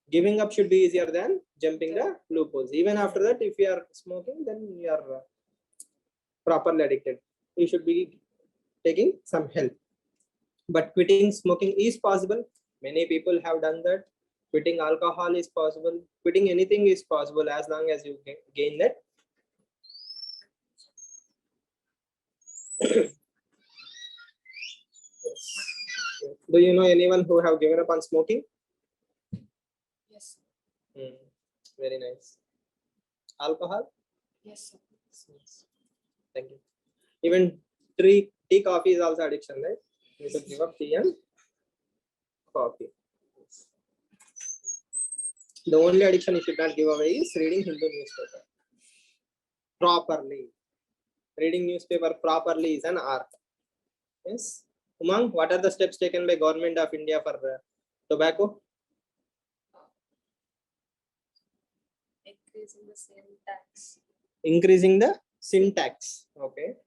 Giving up should be easier than jumping the loopholes. Even after that, if you are smoking, then you are properly addicted. You should be taking some help. But quitting smoking is possible. Many people have done that. Quitting alcohol is possible. Quitting anything is possible as long as you gain that. Do you know anyone who have given up on smoking? Yes. Very nice. Alcohol? Yes. Thank you. Even tea, coffee is also addiction, right? You should give up tea and coffee. The only addiction you should not give away is reading Hindu newspaper properly. Reading newspaper properly is an art. Yes. Umang, what are the steps taken by Government of India for tobacco? Increasing the same tax. Increasing the sin tax. Okay.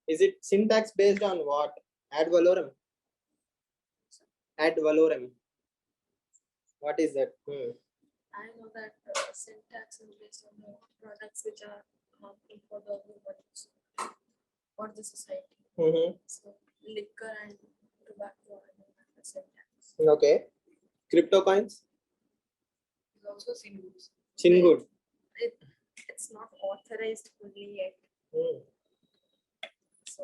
Is it sin tax based on what? Ad valorem. Ad valorem. What is that? I know that sin tax is based on the products which are harmful for the human or the society. So liquor and tobacco are the sin tax. Okay. Crypto coins? Is also sin goods. Sin good. It's not authorized fully yet. So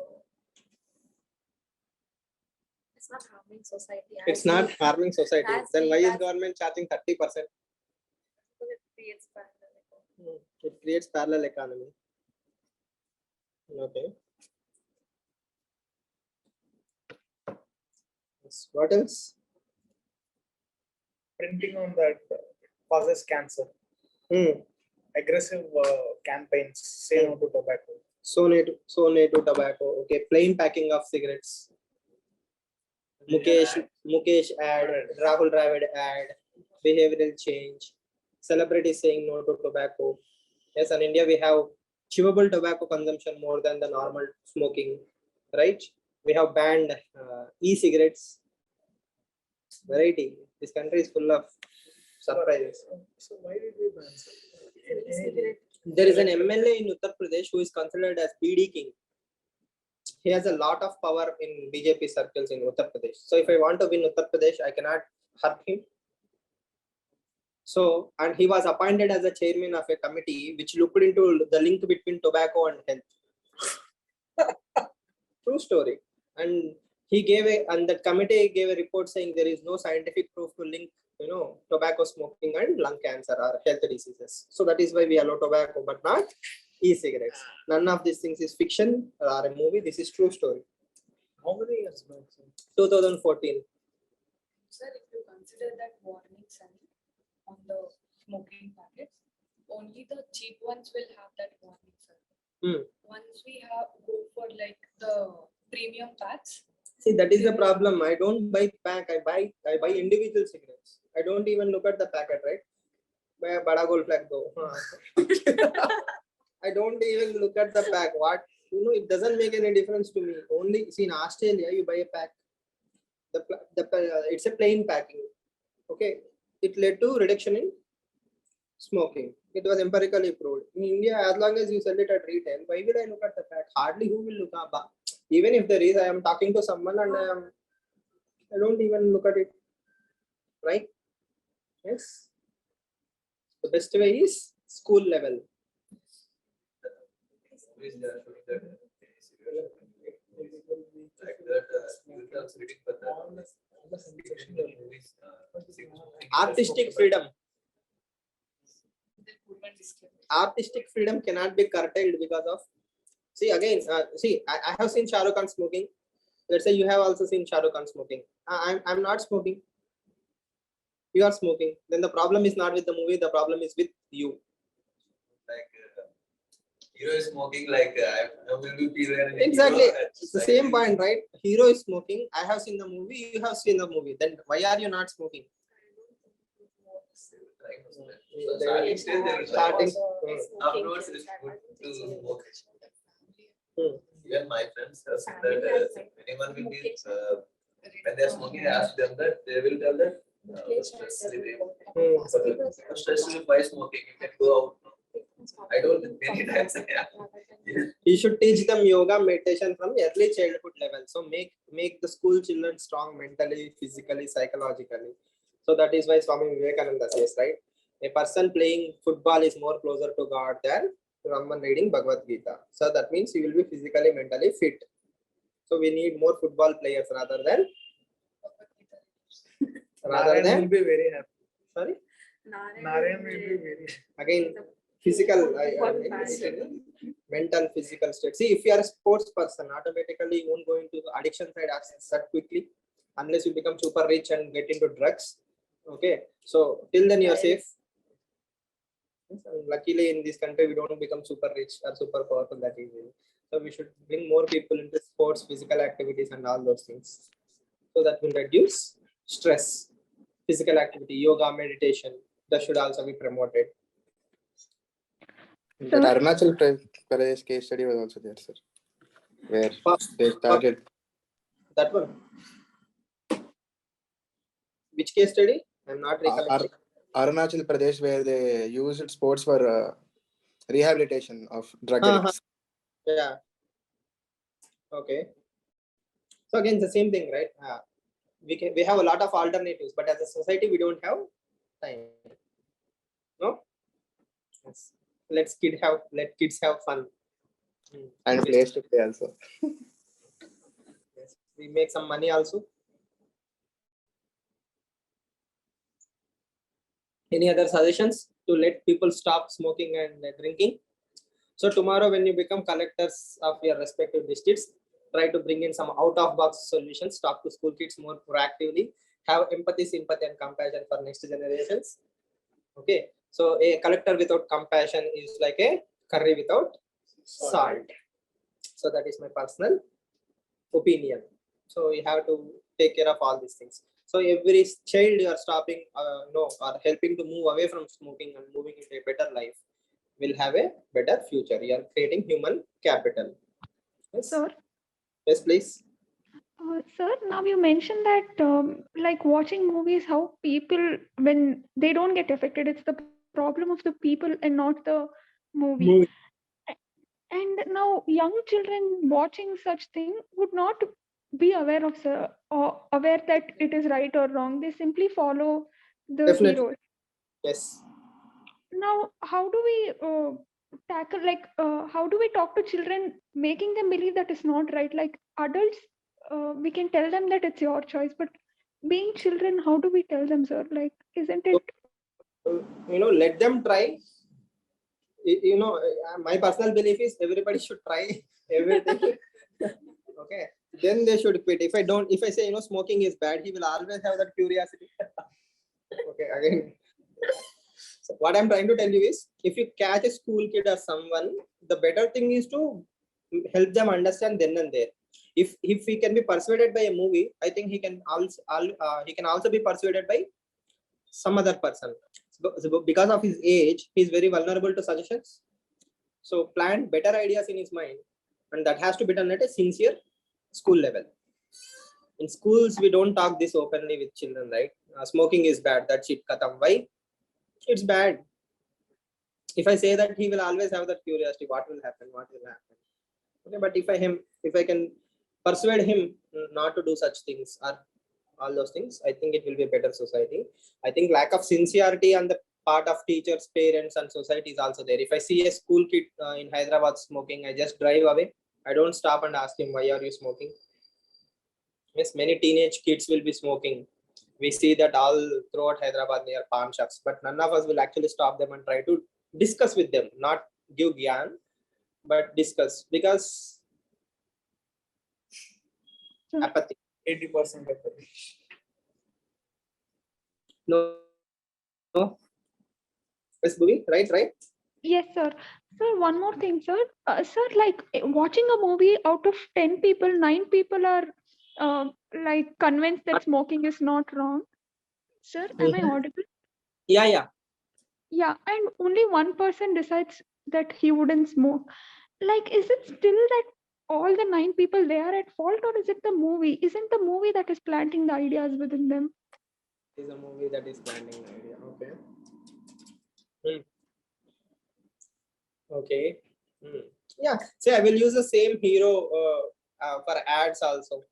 it's not harming society. It's not harming society. as Then we- why is as- government charging 30%? Because it creates parallel. It creates parallel economy. Okay. Yes. What else? Printing on that causes cancer. Aggressive campaigns say no to tobacco. So no to tobacco. Okay. Plain packing of cigarettes. Mukesh ad, Rahul Dravid ad, behavioral change, celebrities saying no to tobacco. Yes, in India we have chewable tobacco consumption more than the normal smoking, right? We have banned e-cigarettes. Variety. This country is full of surprises. So why did we ban Cigarette. There is an MLA in Uttar Pradesh who is considered as BD king. He has a lot of power in BJP circles in Uttar Pradesh. So if I want to win Uttar Pradesh, I cannot hurt him. So, and he was appointed as a chairman of a committee which looked into the link between tobacco and health. True story. And that committee gave a report saying there is no scientific proof to link, tobacco smoking and lung cancer or health diseases. So that is why we allow tobacco, but not e-cigarettes. None of these things is fiction or a movie. This is true story. How many years back? 2014. Sir, if you consider that warning sign on the smoking packets, only the cheap ones will have that warning sign. Once we go for like the premium packs. See, that is the problem. I don't buy pack. I buy individual cigarettes. I don't even look at the packet, right? Buy a bada gold flag though. I don't even look at the pack. It doesn't make any difference to me. Only see in Australia, you buy a pack. It's a plain packing. Okay, it led to reduction in smoking. It was empirically proved. In India, as long as you sell it at retail, why will I look at the pack? Hardly who will look at. Even if there is, I am talking to someone and I don't even look at it. Right? Yes. The best way is school level. Artistic freedom. Artistic freedom cannot be curtailed because of. See again. I have seen Shah Rukh Khan smoking. Let's say you have also seen Shah Rukh Khan smoking. I'm not smoking. You are smoking. Then the problem is not with the movie. The problem is with you. Like hero is smoking, like I will be hero. Exactly. It's the same point, right? Hero is smoking. I have seen the movie. You have seen the movie. Then why are you not smoking? Starting. Afterwards, it's good to smoke. Even my friends have said that anyone will be when they are smoking, I ask them that they will tell that stress relief. Stress relief by smoking, you can go out. I don't many times. You should teach them yoga meditation from early childhood level. So make the school children strong mentally, physically, psychologically. So that is why Swami Vivekananda says, right? A person playing football is more closer to God than someone reading Bhagavad Gita. So that means you will be physically, mentally fit. So we need more football players rather than Narayan will be very happy. sorry. Narayan will be very Again, physical, mental, physical state. See, if you are a sports person, automatically you won't go into the addiction side access that quickly, unless you become super rich and get into drugs. Okay, so till then you are safe. Luckily, in this country, we don't become super rich or super powerful that easily. So we should bring more people into sports, physical activities, and all those things. So that will reduce stress. Physical activity, yoga, meditation, that should also be promoted. That Arunachal Pradesh case study was also there, sir, where they started. That one. Which case study? I'm not recollecting. Arunachal Pradesh, where they used sports for rehabilitation of drug addicts. Yeah. Okay. So again, the same thing, right? We have a lot of alternatives, but as a society, we don't have time. No. Yes. Let kids have fun. And place to play also. Yes. We make some money also. Any other suggestions to let people stop smoking and drinking? So tomorrow, when you become collectors of your respective districts, try to bring in some out-of-box solutions. Talk to school kids more proactively. Have empathy, sympathy, and compassion for next generations. Okay. So a collector without compassion is like a curry without salt. So that is my personal opinion. So you have to take care of all these things. So every child you are stopping, or helping to move away from smoking and moving into a better life will have a better future. You are creating human capital. Yes, Sir, yes, please. sir, now you mentioned that like watching movies, how people, when they don't get affected, it's the problem of the people and not the movie. And now young children watching such thing would not be aware of or aware that it is right or wrong. They simply follow the Definitely. hero. Yes. Now, how do we tackle, like, how do we talk to children, making them believe that it's not right? Like adults, we can tell them that it's your choice, but being children, how do we tell them, sir? Like, isn't it? Let them try. My personal belief is everybody should try everything. Okay, then they should quit. If I say smoking is bad, he will always have that curiosity. Okay, again. So what I'm trying to tell you is, if you catch a school kid or someone, the better thing is to help them understand then and there. If he can be persuaded by a movie, I think he can also be persuaded by some other person. So because of his age, he is very vulnerable to suggestions. So plant better ideas in his mind, and that has to be done at a sincere school level. In schools, we don't talk this openly with children, right? Smoking is bad. That's it. Katam. Why? It's bad. If I say that, he will always have that curiosity. What will happen? What will happen? Okay, but if I can persuade him not to do such things or all those things, I think it will be a better society. I think lack of sincerity on the part of teachers, parents, and society is also there. If I see a school kid in Hyderabad smoking, I just drive away. I don't stop and ask him, why are you smoking? Yes, many teenage kids will be smoking. We see that all throughout Hyderabad near pawn shops, but none of us will actually stop them and try to discuss with them, not give gyan, but discuss, because apathy. 80% apathy. No, no. Yes, Bhuvi, right? Yes, sir. Sir, one more thing, sir. Sir, like watching a movie, out of 10 people, 9 people are like convinced that smoking is not wrong. Sir, am I audible? Yeah. Yeah, and only one person decides that he wouldn't smoke. Like, is it still that all the 9 people they are at fault, or is it the movie? Isn't the movie that is planting the ideas within them? Is a movie that is planting the idea. Okay. Yeah. See, I will use the same hero for ads also.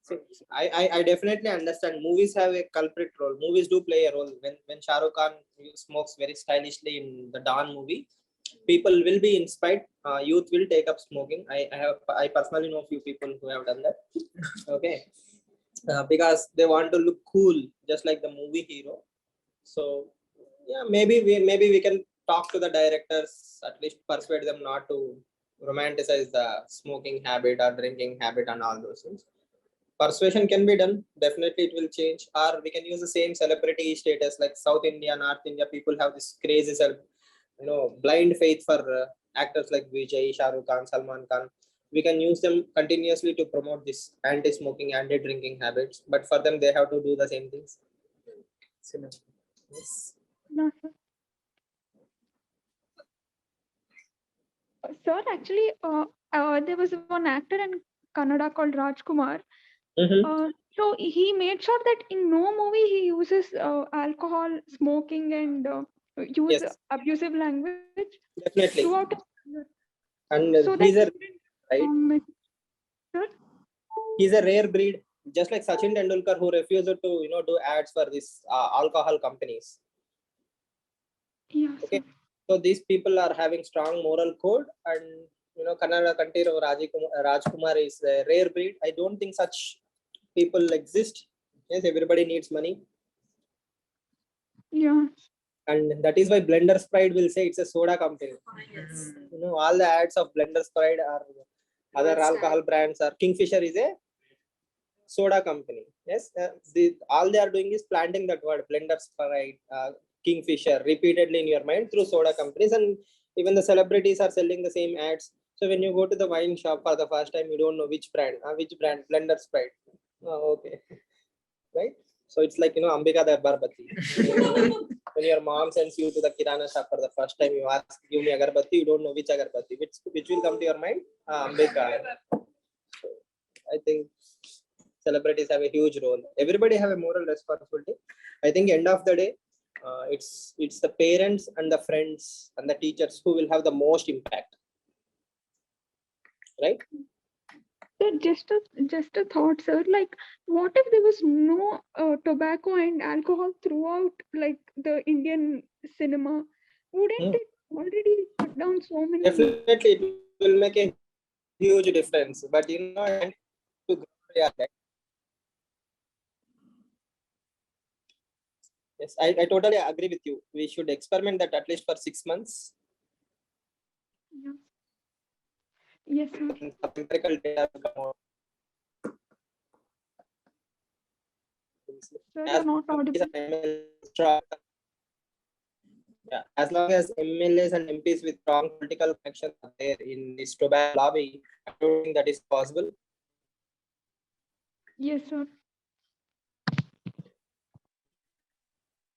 See, I definitely understand. Movies have a culprit role. Movies do play a role. When Shah Rukh Khan smokes very stylishly in the Dawn movie, people will be inspired. Youth will take up smoking. I personally know a few people who have done that. Okay. Because they want to look cool, just like the movie hero. So yeah, maybe we can talk to the directors, at least persuade them not to romanticize the smoking habit or drinking habit and all those things. Persuasion can be done. Definitely, it will change. Or we can use the same celebrity status, like South India, North India. People have this crazy, blind faith for actors like Vijay, Shah Rukh Khan, Salman Khan. We can use them continuously to promote this anti-smoking, anti-drinking habits. But for them, they have to do the same things. Yes. No, sir. Sir, actually, there was one actor in Kannada called Rajkumar. So he made sure that in no movie he uses alcohol, smoking, and use abusive language Definitely. throughout. And So he's that right. Sir? He's a rare breed, just like Sachin Tendulkar, who refused to do ads for this alcohol companies. Yeah. Okay. Sir. So these people are having strong moral code, and Kannada country of Rajkumar is a rare breed. I don't think such people exist. Yes, everybody needs money. Yeah. And that is why Blender's Pride will say it's a soda company. Yes. All the ads of Blender's Pride are other alcohol brands, or Kingfisher is a soda company. Yes, all they are doing is planting that word Blender's Pride, Kingfisher repeatedly in your mind through soda companies, and even the celebrities are selling the same ads. So when you go to the wine shop for the first time, you don't know which brand, Blender's Pride. Oh, okay, right? So it's like Ambika the Agarbatti. When your mom sends you to the Kirana shop for the first time, you ask, give me agarbatti, you don't know which agarbatti, which will come to your mind? Ambika. So I think celebrities have a huge role. Everybody have a moral responsibility. I think end of the day, it's the parents and the friends and the teachers who will have the most impact, right? So just a thought, sir. Like, what if there was no tobacco and alcohol throughout, like the Indian cinema? Wouldn't it already cut down so many? Definitely, it will make a huge difference. But yes, I totally agree with you. We should experiment that at least for 6 months. Yeah. Yes, sir. Empirical data will come out. Sir, you're not audible. Yeah, as long as MLAs and MPs with strong political connections are there in this tobacco lobby, I don't think that is possible. Yes, sir.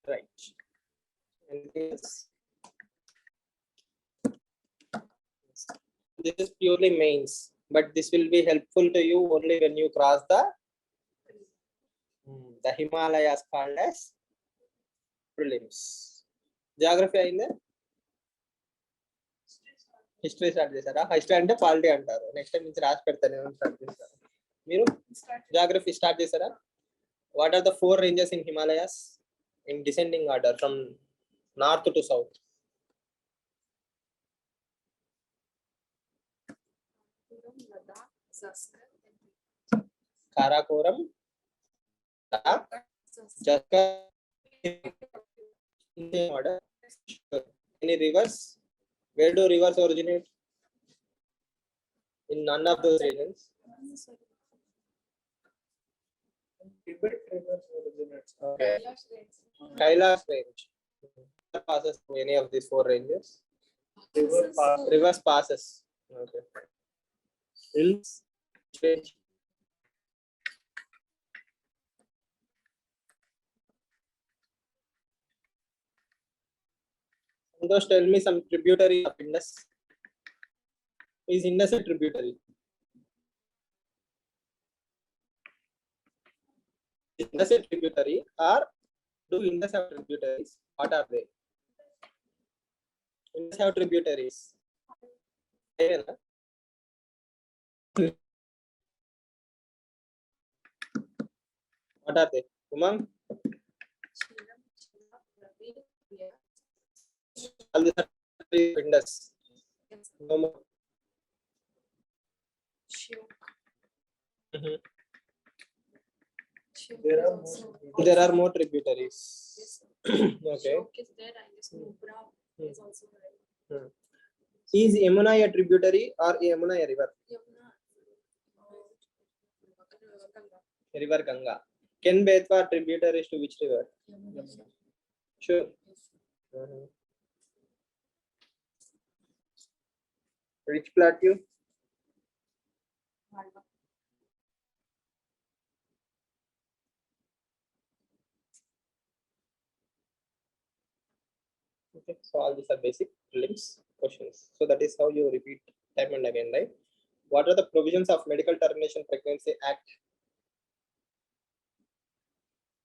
Right. Anything else? This is purely mains, but this will be helpful to you only when you cross the Himalayas called as prelims. Geography అయిందే, history start చేశారా? History అంటే polity అంటారు. Next time నుంచి రాసి పెడతాను start చేస్తారు. మీరు geography start చేశారా? What are the 4 ranges in Himalayas? in descending order from north to south? Ladakh, Zaskar, Karakoram, Ladakh, Jaskar, in same order. Sure. Any rivers? Where do rivers originate? In none of those regions. Tibet rivers originates. Okay. Kailash Range. Kailash range passes through any of these 4 ranges. River pass. Rivers passes. Okay. Hills range. Santosh, tell me some tributary of Indus. Is Indus a tributary? Is Indus a tributary, or do Indus have tributaries? What are they? Indus have tributaries. What are they? Umang? Shiram, Chilla, Ravi, Priya. All these are tributaries of Indus. Yes, No more. Shiv. Mhm. Shiv There is are also- There are more tributaries. Yes, sir. Okay. Shiv is there and this Nubra is also there. Is Yamuna a tributary or Yamuna a river? Yamuna, Ganga. River Ganga. Ken Betwa tributaries to which river? Yamuna, sir. Sure. Yes. Which plateau? Malwa. Okay, so all these are basic prelims questions. So that is how you repeat time and again, right? What are the provisions of Medical Termination Pregnancy Act?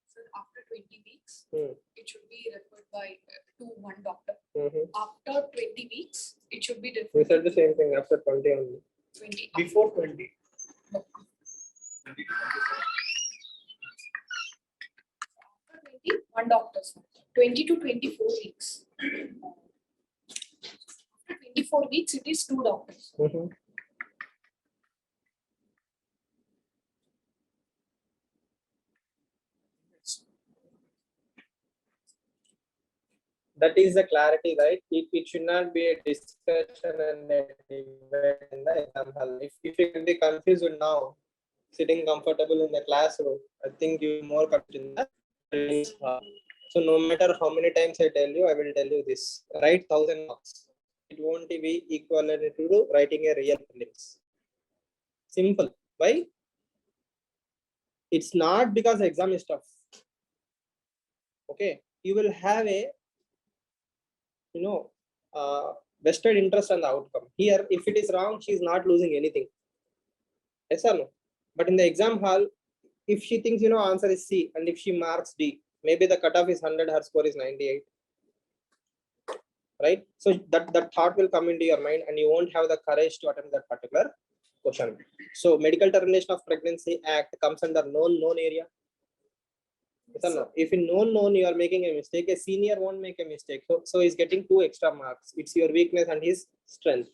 So after 20 weeks, Hmm. it should be referred by to one doctor. Mm-hmm. After 20 weeks, it should be We referred said the same thing after 20 only. 20. Before 20. After 20, one doctor, sir. 20 to 24 weeks. After 24 weeks, it is 2 doctors. Mm-hmm. That is the clarity, right? It should not be a discussion and a debate in the exam hall. If you can be confused now, sitting comfortable in the classroom, I think you're more confused in the prelims hall. So no matter how many times I tell you, I will tell you this. Write 1,000 marks. It won't be equivalent to writing a real prelims. Simple. Why? It's not because the exam is tough. Okay. You will have a vested interest on the outcome. Here, if it is wrong, she is not losing anything. Yes or no? But in the exam hall, if she thinks answer is C, and if she marks D, maybe the cutoff is 100, her score is 98. Right? So that thought will come into your mind, and you won't have the courage to attempt that particular question. So Medical Termination of Pregnancy Act comes under known area. Yes or no? If in known you are making a mistake, a senior won't make a mistake. So he's getting 2 extra marks. It's your weakness and his strength.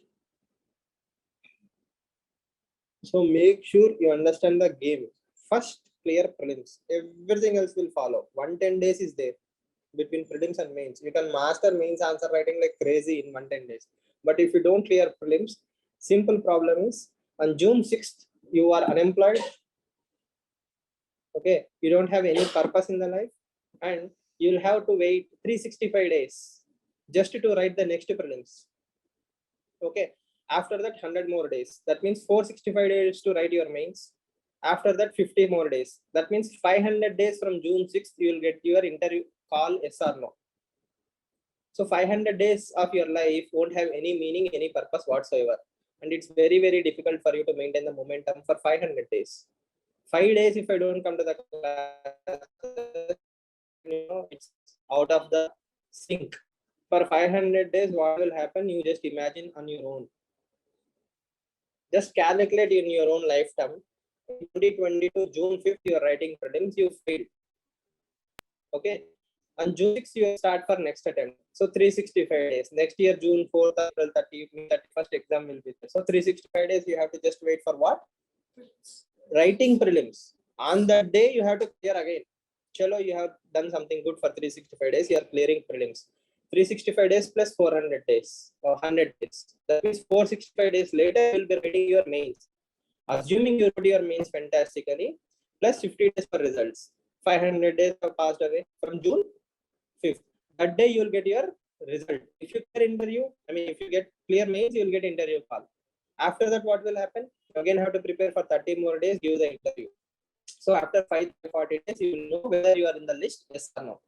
So make sure you understand the game. First, clear prelims. Everything else will follow. 110 days is there between prelims and mains. You can master mains answer writing like crazy in 110 days. But if you don't clear prelims, simple problem is on June 6th, you are unemployed. Okay, you don't have any purpose in the life, and you'll have to wait 365 days just to write the next prelims. Okay, after that 100 more days. That means 465 days to write your mains. After that 50 more days. That means 500 days from June 6th, you will get your interview call, yes or no. So 500 days of your life won't have any meaning, any purpose whatsoever. And it's very, very difficult for you to maintain the momentum for 500 days. 5 days, if I don't come to the class, it's out of the sync. For 500 days, what will happen? You just imagine on your own. Just calculate in your own lifetime. 2022 June 5th, you are writing prelims, you failed. Okay. On June 6th, you start for next attempt. So 365 days. Next year, June 4th, April 30th, 31st exam will be there. So 365 days, you have to just wait for what? Writing prelims. On that day, you have to clear again. Chalo, you have done something good for 365 days. You are clearing prelims. 365 days plus 400 days or 100 days. That means 465 days later, you will be writing your mains. Assuming you wrote your mains fantastically, plus 50 days for results. 500 days have passed away from June 5th. That day you will get your result. If you clear interview, if you get clear mains, you will get interview call. After that, what will happen? You again have to prepare for 30 more days, give the interview. So after 540 days, you will know whether you are in the list, yes or no.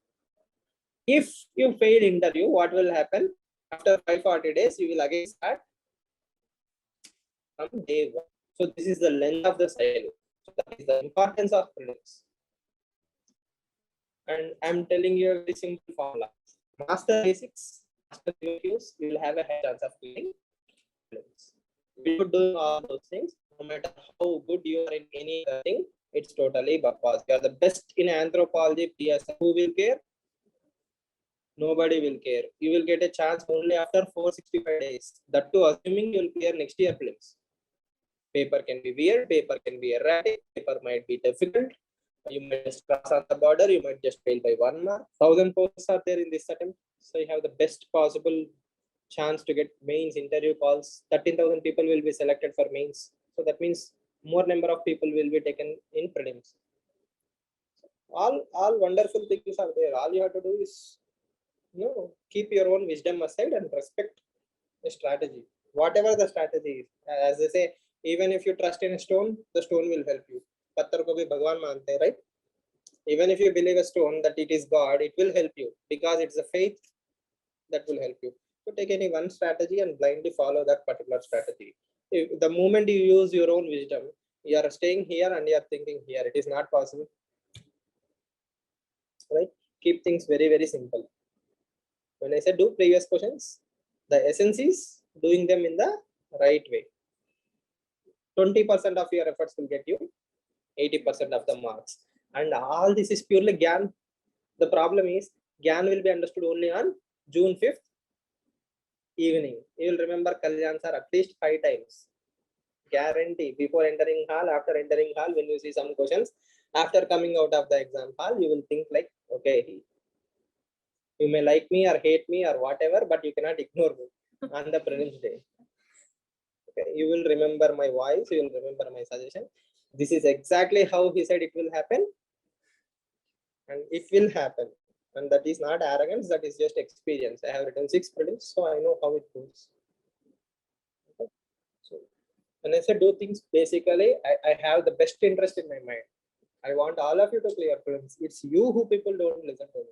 If you fail interview, what will happen? After 540 days, you will again start from day one. So this is the length of the cycle. So that is the importance of prelims. And I'm telling you a very simple formula. Master basics, master QQs, you will have a high chance of clearing prelims. If you do all those things, no matter how good you are in any thing, it's totally bakwas. You are the best in anthropology, PSI. Who will care? Nobody will care. You will get a chance only after 465 days. That too, assuming you will clear next year prelims. Paper can be weird, paper can be erratic, paper might be difficult. You might just cross on the border, you might just fail by 1 mark. 1,000 posts are there in this attempt. So you have the best possible chance to get mains interview calls. 13,000 people will be selected for mains. So that means more number of people will be taken in prelims. All wonderful things are there. All you have to do is keep your own wisdom aside and respect a strategy. Whatever the strategy is. As they say, even if you trust in a stone, the stone will help you. Pattar ko bhi Bhagwan mante, right? Even if you believe a stone that it is God, it will help you because it's a faith that will help you. So take any one strategy and blindly follow that particular strategy. The moment you use your own wisdom, you are staying here and you are thinking here. It is not possible. Right? Keep things very, very simple. When I say do previous questions, the essence is doing them in the right way. 20% of your efforts will get you 80% of the marks. And all this is purely Gyan. The problem is Gyan will be understood only on June 5th evening. You will remember Kalyan sir at least 5 times. Guarantee. Before entering hall, after entering hall, when you see some questions, after coming out of the exam hall, you will think like, okay, you may like me or hate me or whatever, but you cannot ignore me on the prelims day. Okay, you will remember my voice, you will remember my suggestion. This is exactly how he said it will happen, and it will happen. And that is not arrogance, that is just experience. I have written 6 prelims, so I know how it goes. Okay. So when I say do things, basically, I have the best interest in my mind. I want all of you to clear prelims. It's you who people don't listen to me.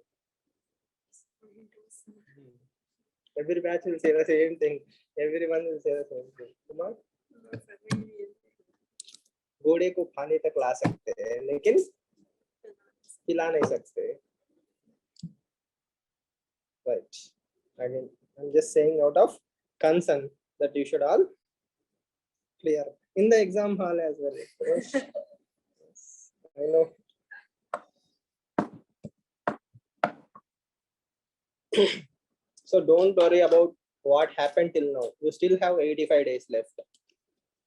Every batch will say the same thing. Everyone will say the same thing. Kumar? घोड़े को खाने तक ला सकते हैं, लेकिन खिला नहीं सकते. Right. I mean, I'm just saying out of concern that you should all clear in the exam hall as well. Yes. I know. So don't worry about what happened till now. You still have 85 days left.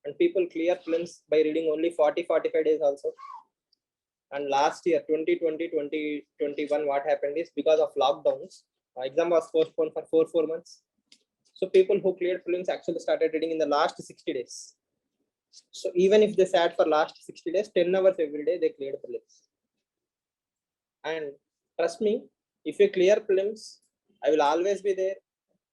And people clear prelims by reading only 40-45 days also. And last year, 2020, 2021, what happened is because of lockdowns, exam was postponed for 4 months. So people who cleared prelims actually started reading in the last 60 days. So even if they sat for last 60 days, 10 hours every day, they cleared prelims. And trust me, if you clear prelims, I will always be there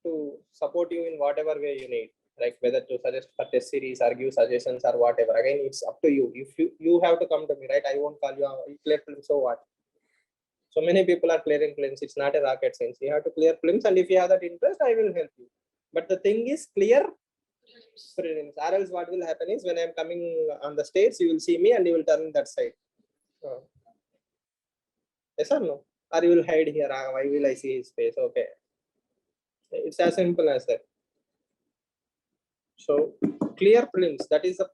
to support you in whatever way you need. Like whether to suggest for test series or give suggestions or whatever. Again, it's up to you. If you have to come to me, right? I won't call you. You clear prelims, so what? So many people are clearing prelims. It's not a rocket science. You have to clear prelims, and if you have that interest, I will help you. But the thing is, clear prelims. Or else, what will happen is when I'm coming on the stage, you will see me and you will turn that side. Yes or no? Or you will hide here. Why will I see his face? Okay. It's as simple as that. So clear prelims, that is the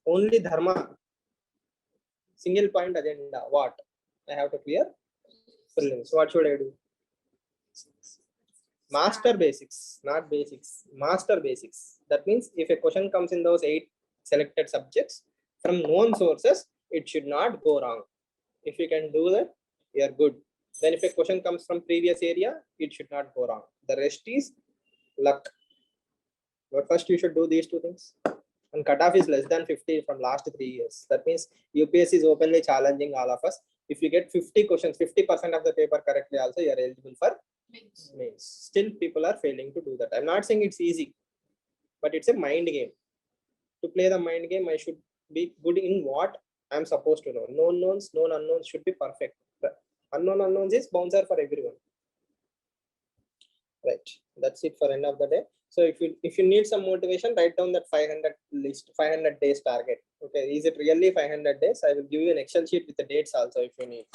only dharma, single point agenda. What? I have to clear Prelims. What should I do? Master basics, not basics. Master basics. That means if a question comes in those 8 selected subjects from known sources, it should not go wrong. If you can do that, you are good. Then if a question comes from previous area, it should not go wrong. The rest is luck. But first you should do these 2 things. And cutoff is less than 50 from last 3 years. That means UPSC is openly challenging all of us. If you get 50 questions, 50% of the paper correctly also, you are eligible for mains. Still people are failing to do that. I'm not saying it's easy, but it's a mind game. To play the mind game, I should be good in what I'm supposed to know. Known knowns, known unknowns should be perfect. The unknown unknowns is bouncer for everyone. Right. That's it for end of the day. So if you need some motivation, write down that 500 list, 500 days target. Okay, is it really 500 days? I will give you an Excel sheet with the dates also if you need.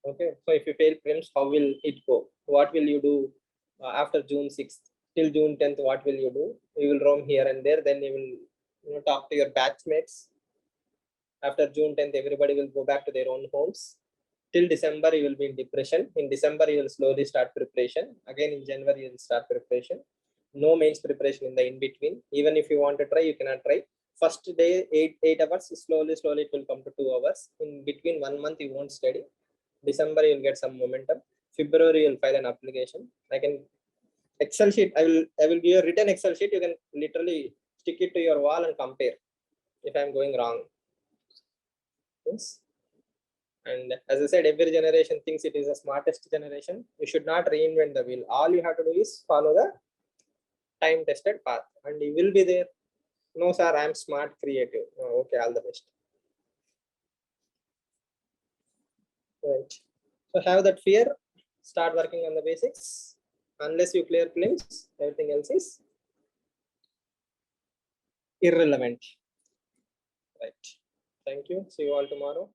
Okay, so if you fail prelims, how will it go? What will you do after June 6th till June 10th? What will you do? You will roam here and there. Then you will talk to your batchmates. After June 10th, everybody will go back to their own homes. Till December, you will be in depression. In December, you will slowly start preparation. Again, in January, you will start preparation. No mains preparation in the in-between. Even if you want to try, you cannot try. First day, 8 hours, slowly it will come to 2 hours. In between 1 month, you won't study. December, you'll get some momentum. February, you'll file an application. I can Excel sheet. I will give you a written Excel sheet. You can literally stick it to your wall and compare if I'm going wrong. Yes. And as I said, every generation thinks it is the smartest generation. You should not reinvent the wheel. All you have to do is follow the time-tested path, and you will be there. No, sir, I'm smart, creative. Oh, okay, all the best. Right. So have that fear. Start working on the basics. Unless you clear prelims, everything else is irrelevant. Right. Thank you. See you all tomorrow.